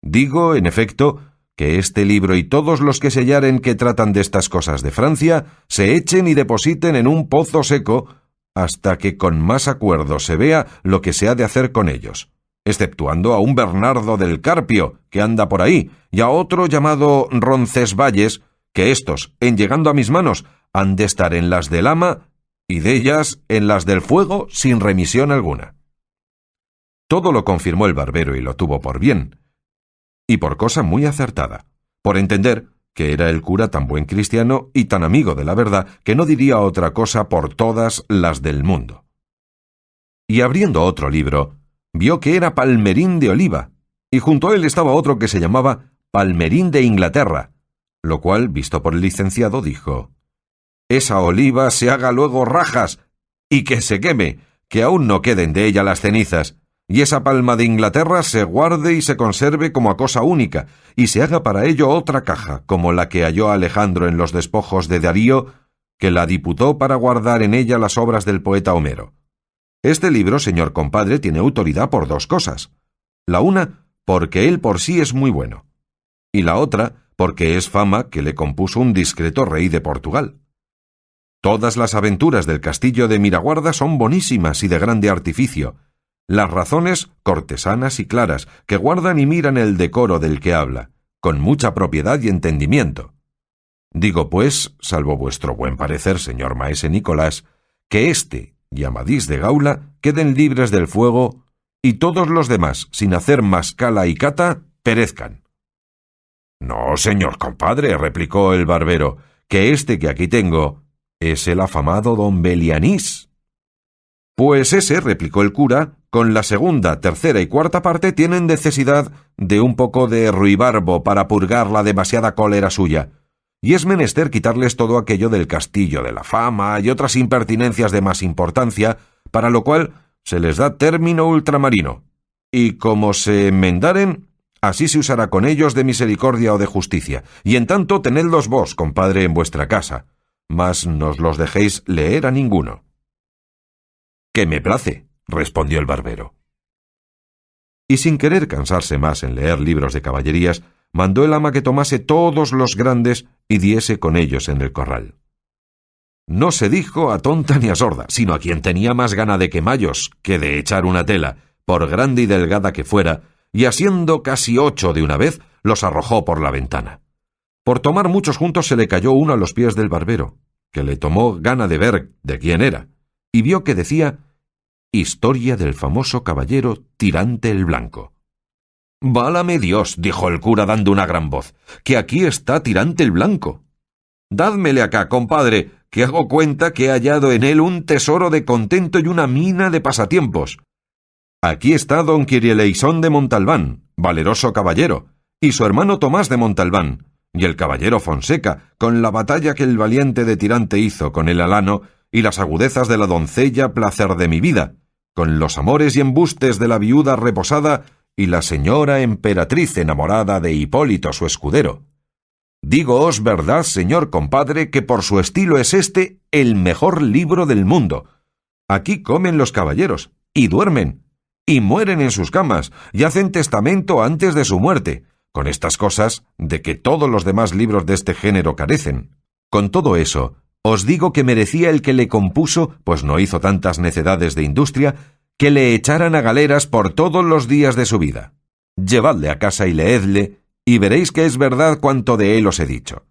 Digo, en efecto, que este libro y todos los que se hallaren que tratan de estas cosas de Francia se echen y depositen en un pozo seco hasta que con más acuerdo se vea lo que se ha de hacer con ellos, exceptuando a un Bernardo del Carpio que anda por ahí y a otro llamado Roncesvalles, que éstos, en llegando a mis manos, han de estar en las del ama y de ellas en las del fuego sin remisión alguna. Todo lo confirmó el barbero y lo tuvo por bien, y por cosa muy acertada, por entender que era el cura tan buen cristiano y tan amigo de la verdad que no diría otra cosa por todas las del mundo. Y abriendo otro libro, vio que era Palmerín de Oliva, y junto a él estaba otro que se llamaba Palmerín de Inglaterra, lo cual, visto por el licenciado, dijo, «Esa oliva se haga luego rajas, y que se queme, que aún no queden de ella las cenizas, y esa palma de Inglaterra se guarde y se conserve como a cosa única, y se haga para ello otra caja, como la que halló Alejandro en los despojos de Darío, que la diputó para guardar en ella las obras del poeta Homero. Este libro, señor compadre, tiene autoridad por dos cosas. La una, porque él por sí es muy bueno, y la otra, porque es fama que le compuso un discreto rey de Portugal. Todas las aventuras del castillo de Miraguarda son bonísimas y de grande artificio, las razones cortesanas y claras, que guardan y miran el decoro del que habla, con mucha propiedad y entendimiento. Digo, pues, salvo vuestro buen parecer, señor maese Nicolás, que éste y Amadís de Gaula queden libres del fuego, y todos los demás, sin hacer más cala y cata, perezcan. No, señor compadre, replicó el barbero, que este que aquí tengo es el afamado don Belianís. Pues ese, replicó el cura, con la segunda, tercera y cuarta parte tienen necesidad de un poco de ruibarbo para purgar la demasiada cólera suya, y es menester quitarles todo aquello del castillo de la fama y otras impertinencias de más importancia, para lo cual se les da término ultramarino, y como se enmendaren, así se usará con ellos de misericordia o de justicia, y en tanto tenedlos vos, compadre, en vuestra casa, mas nos los dejéis leer a ninguno. —Que me place —respondió el barbero. Y sin querer cansarse más en leer libros de caballerías, mandó el ama que tomase todos los grandes y diese con ellos en el corral. No se dijo a tonta ni a sorda, sino a quien tenía más gana de quemallos que de echar una tela, por grande y delgada que fuera, y asiendo casi 8 de una vez, los arrojó por la ventana. Por tomar muchos juntos se le cayó uno a los pies del barbero, que le tomó gana de ver de quién era, y vio que decía «Historia del famoso caballero Tirante el Blanco». «Válame Dios», dijo el cura dando una gran voz, «que aquí está Tirante el Blanco. Dádmele acá, compadre, que hago cuenta que he hallado en él un tesoro de contento y una mina de pasatiempos. Aquí está don Quirieleisón de Montalbán, valeroso caballero, y su hermano Tomás de Montalbán, y el caballero Fonseca, con la batalla que el valiente de Tirante hizo con el alano, y las agudezas de la doncella placer de mi vida, con los amores y embustes de la viuda reposada y la señora emperatriz enamorada de Hipólito su escudero. Dígoos verdad, señor compadre, que por su estilo es este el mejor libro del mundo. Aquí comen los caballeros, y duermen, y mueren en sus camas, y hacen testamento antes de su muerte, con estas cosas de que todos los demás libros de este género carecen. Con todo eso, os digo que merecía el que le compuso, pues no hizo tantas necedades de industria, que le echaran a galeras por todos los días de su vida. Llevadle a casa y leedle, y veréis que es verdad cuanto de él os he dicho.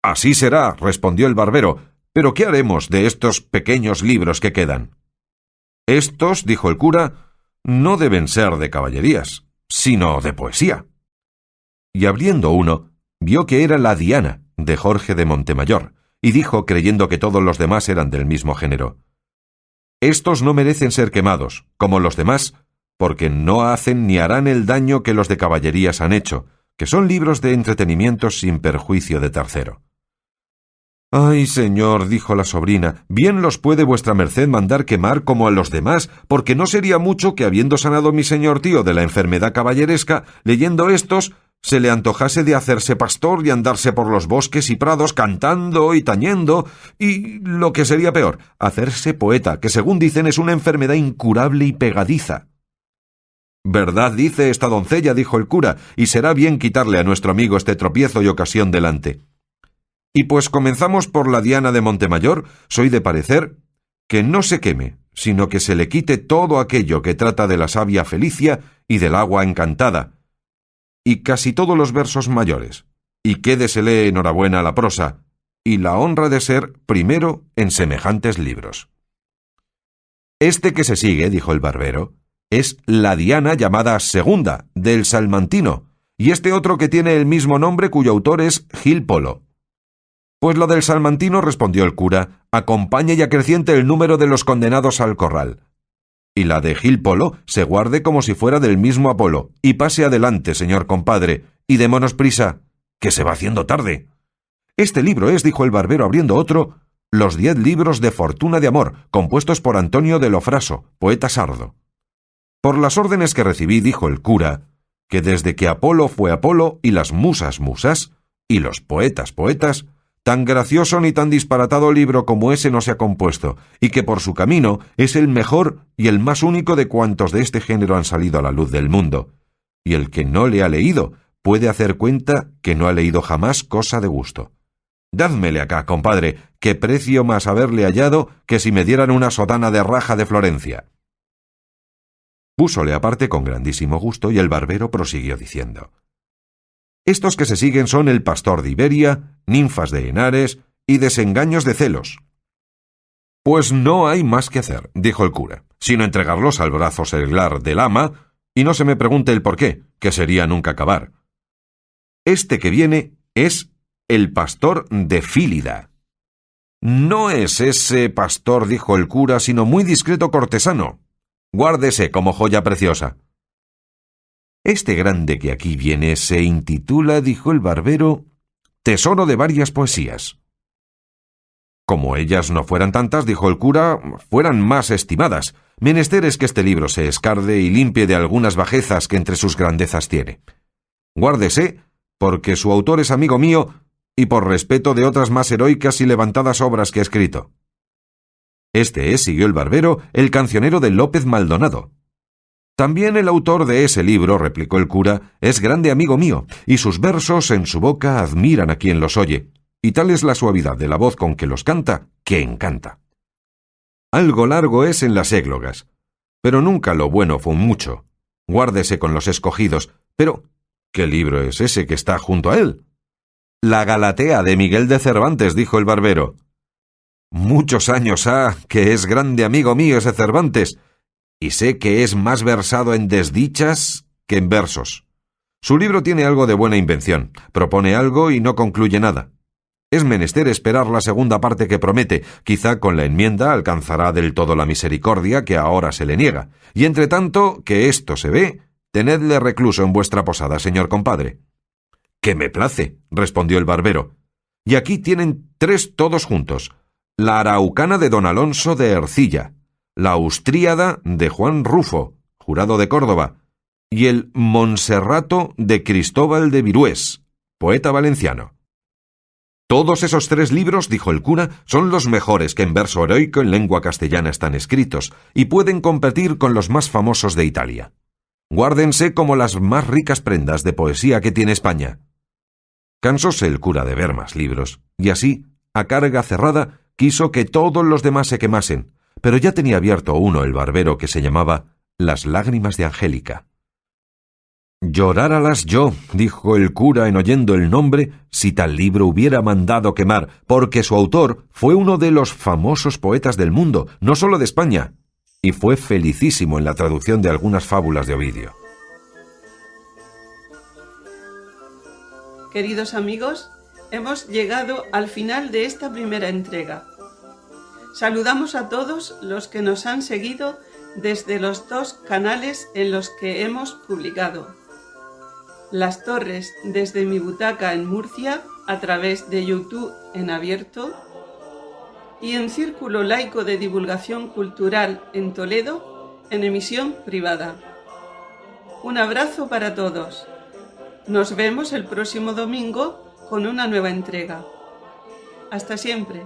Así será, respondió el barbero, pero ¿qué haremos de estos pequeños libros que quedan? Estos, dijo el cura, no deben ser de caballerías, sino de poesía. Y abriendo uno, vio que era la Diana, de Jorge de Montemayor, y dijo, creyendo que todos los demás eran del mismo género: «Estos no merecen ser quemados, como los demás, porque no hacen ni harán el daño que los de caballerías han hecho, que son libros de entretenimiento sin perjuicio de tercero». «Ay, señor», dijo la sobrina, «bien los puede vuestra merced mandar quemar como a los demás, porque no sería mucho que, habiendo sanado mi señor tío de la enfermedad caballeresca, leyendo estos, se le antojase de hacerse pastor y andarse por los bosques y prados cantando y tañendo, y, lo que sería peor, hacerse poeta, que según dicen es una enfermedad incurable y pegadiza». «Verdad dice esta doncella», dijo el cura, «y será bien quitarle a nuestro amigo este tropiezo y ocasión delante. Y pues comenzamos por la Diana de Montemayor, soy de parecer que no se queme, sino que se le quite todo aquello que trata de la sabia Felicia y del agua encantada, y casi todos los versos mayores, y quédesele enhorabuena la prosa, y la honra de ser primero en semejantes libros. Este que se sigue, dijo el barbero, es la Diana llamada Segunda, del Salmantino, y este otro que tiene el mismo nombre cuyo autor es Gil Polo. Pues la del Salmantino, respondió el cura, acompañe y acreciente el número de los condenados al corral. Y la de Gil Polo se guarde como si fuera del mismo Apolo, y pase adelante, señor compadre, y démonos prisa, que se va haciendo tarde. Este libro es, dijo el barbero abriendo otro, los 10 libros de Fortuna de Amor, compuestos por Antonio de Lofraso, poeta sardo. Por las órdenes que recibí, dijo el cura, que desde que Apolo fue Apolo y las musas musas y los poetas poetas, tan gracioso ni tan disparatado libro como ese no se ha compuesto, y que por su camino es el mejor y el más único de cuantos de este género han salido a la luz del mundo. Y el que no le ha leído puede hacer cuenta que no ha leído jamás cosa de gusto. Dádmele acá, compadre, que precio más haberle hallado que si me dieran una sotana de raja de Florencia. Púsole aparte con grandísimo gusto y el barbero prosiguió diciendo: estos que se siguen son El pastor de Iberia, Ninfas de Henares y Desengaños de celos. Pues no hay más que hacer, dijo el cura, sino entregarlos al brazo seglar del ama, y no se me pregunte el por qué, que sería nunca acabar. Este que viene es El pastor de Fílida. No es ese pastor, dijo el cura, sino muy discreto cortesano. Guárdese como joya preciosa. Este grande que aquí viene se intitula, dijo el barbero, Tesoro de varias poesías. Como ellas no fueran tantas, dijo el cura, fueran más estimadas. Menester es que este libro se escarde y limpie de algunas bajezas que entre sus grandezas tiene. Guárdese, porque su autor es amigo mío, y por respeto de otras más heroicas y levantadas obras que ha escrito. Este es, siguió el barbero, el cancionero de López Maldonado. También el autor de ese libro, replicó el cura, es grande amigo mío, y sus versos en su boca admiran a quien los oye, y tal es la suavidad de la voz con que los canta, que encanta. Algo largo es en las églogas, pero nunca lo bueno fue mucho. Guárdese con los escogidos, pero ¿qué libro es ese que está junto a él? La Galatea de Miguel de Cervantes, dijo el barbero. Muchos años ha que es grande amigo mío ese Cervantes, y sé que es más versado en desdichas que en versos. Su libro tiene algo de buena invención, propone algo y no concluye nada. Es menester esperar la segunda parte que promete, quizá con la enmienda alcanzará del todo la misericordia que ahora se le niega, y entre tanto que esto se ve, tenedle recluso en vuestra posada, señor compadre. —Que me place —respondió el barbero—, y aquí tienen 3 todos juntos: la Araucana de don Alonso de Ercilla, la Austríada de Juan Rufo, jurado de Córdoba, y el Monserrato de Cristóbal de Virués, poeta valenciano. Todos esos 3 libros, dijo el cura, son los mejores que en verso heroico en lengua castellana están escritos, y pueden competir con los más famosos de Italia. Guárdense como las más ricas prendas de poesía que tiene España. Cansóse el cura de ver más libros, y así, a carga cerrada, quiso que todos los demás se quemasen, pero ya tenía abierto uno el barbero que se llamaba Las lágrimas de Angélica. Lloráralas yo, dijo el cura en oyendo el nombre, si tal libro hubiera mandado quemar, porque su autor fue uno de los famosos poetas del mundo, no solo de España, y fue felicísimo en la traducción de algunas fábulas de Ovidio. Queridos amigos, hemos llegado al final de esta primera entrega. Saludamos a todos los que nos han seguido desde los 2 canales en los que hemos publicado. Las Torres desde mi butaca en Murcia, a través de YouTube en abierto, y en Círculo Laico de Divulgación Cultural en Toledo, en emisión privada. Un abrazo para todos. Nos vemos el próximo domingo con una nueva entrega. Hasta siempre.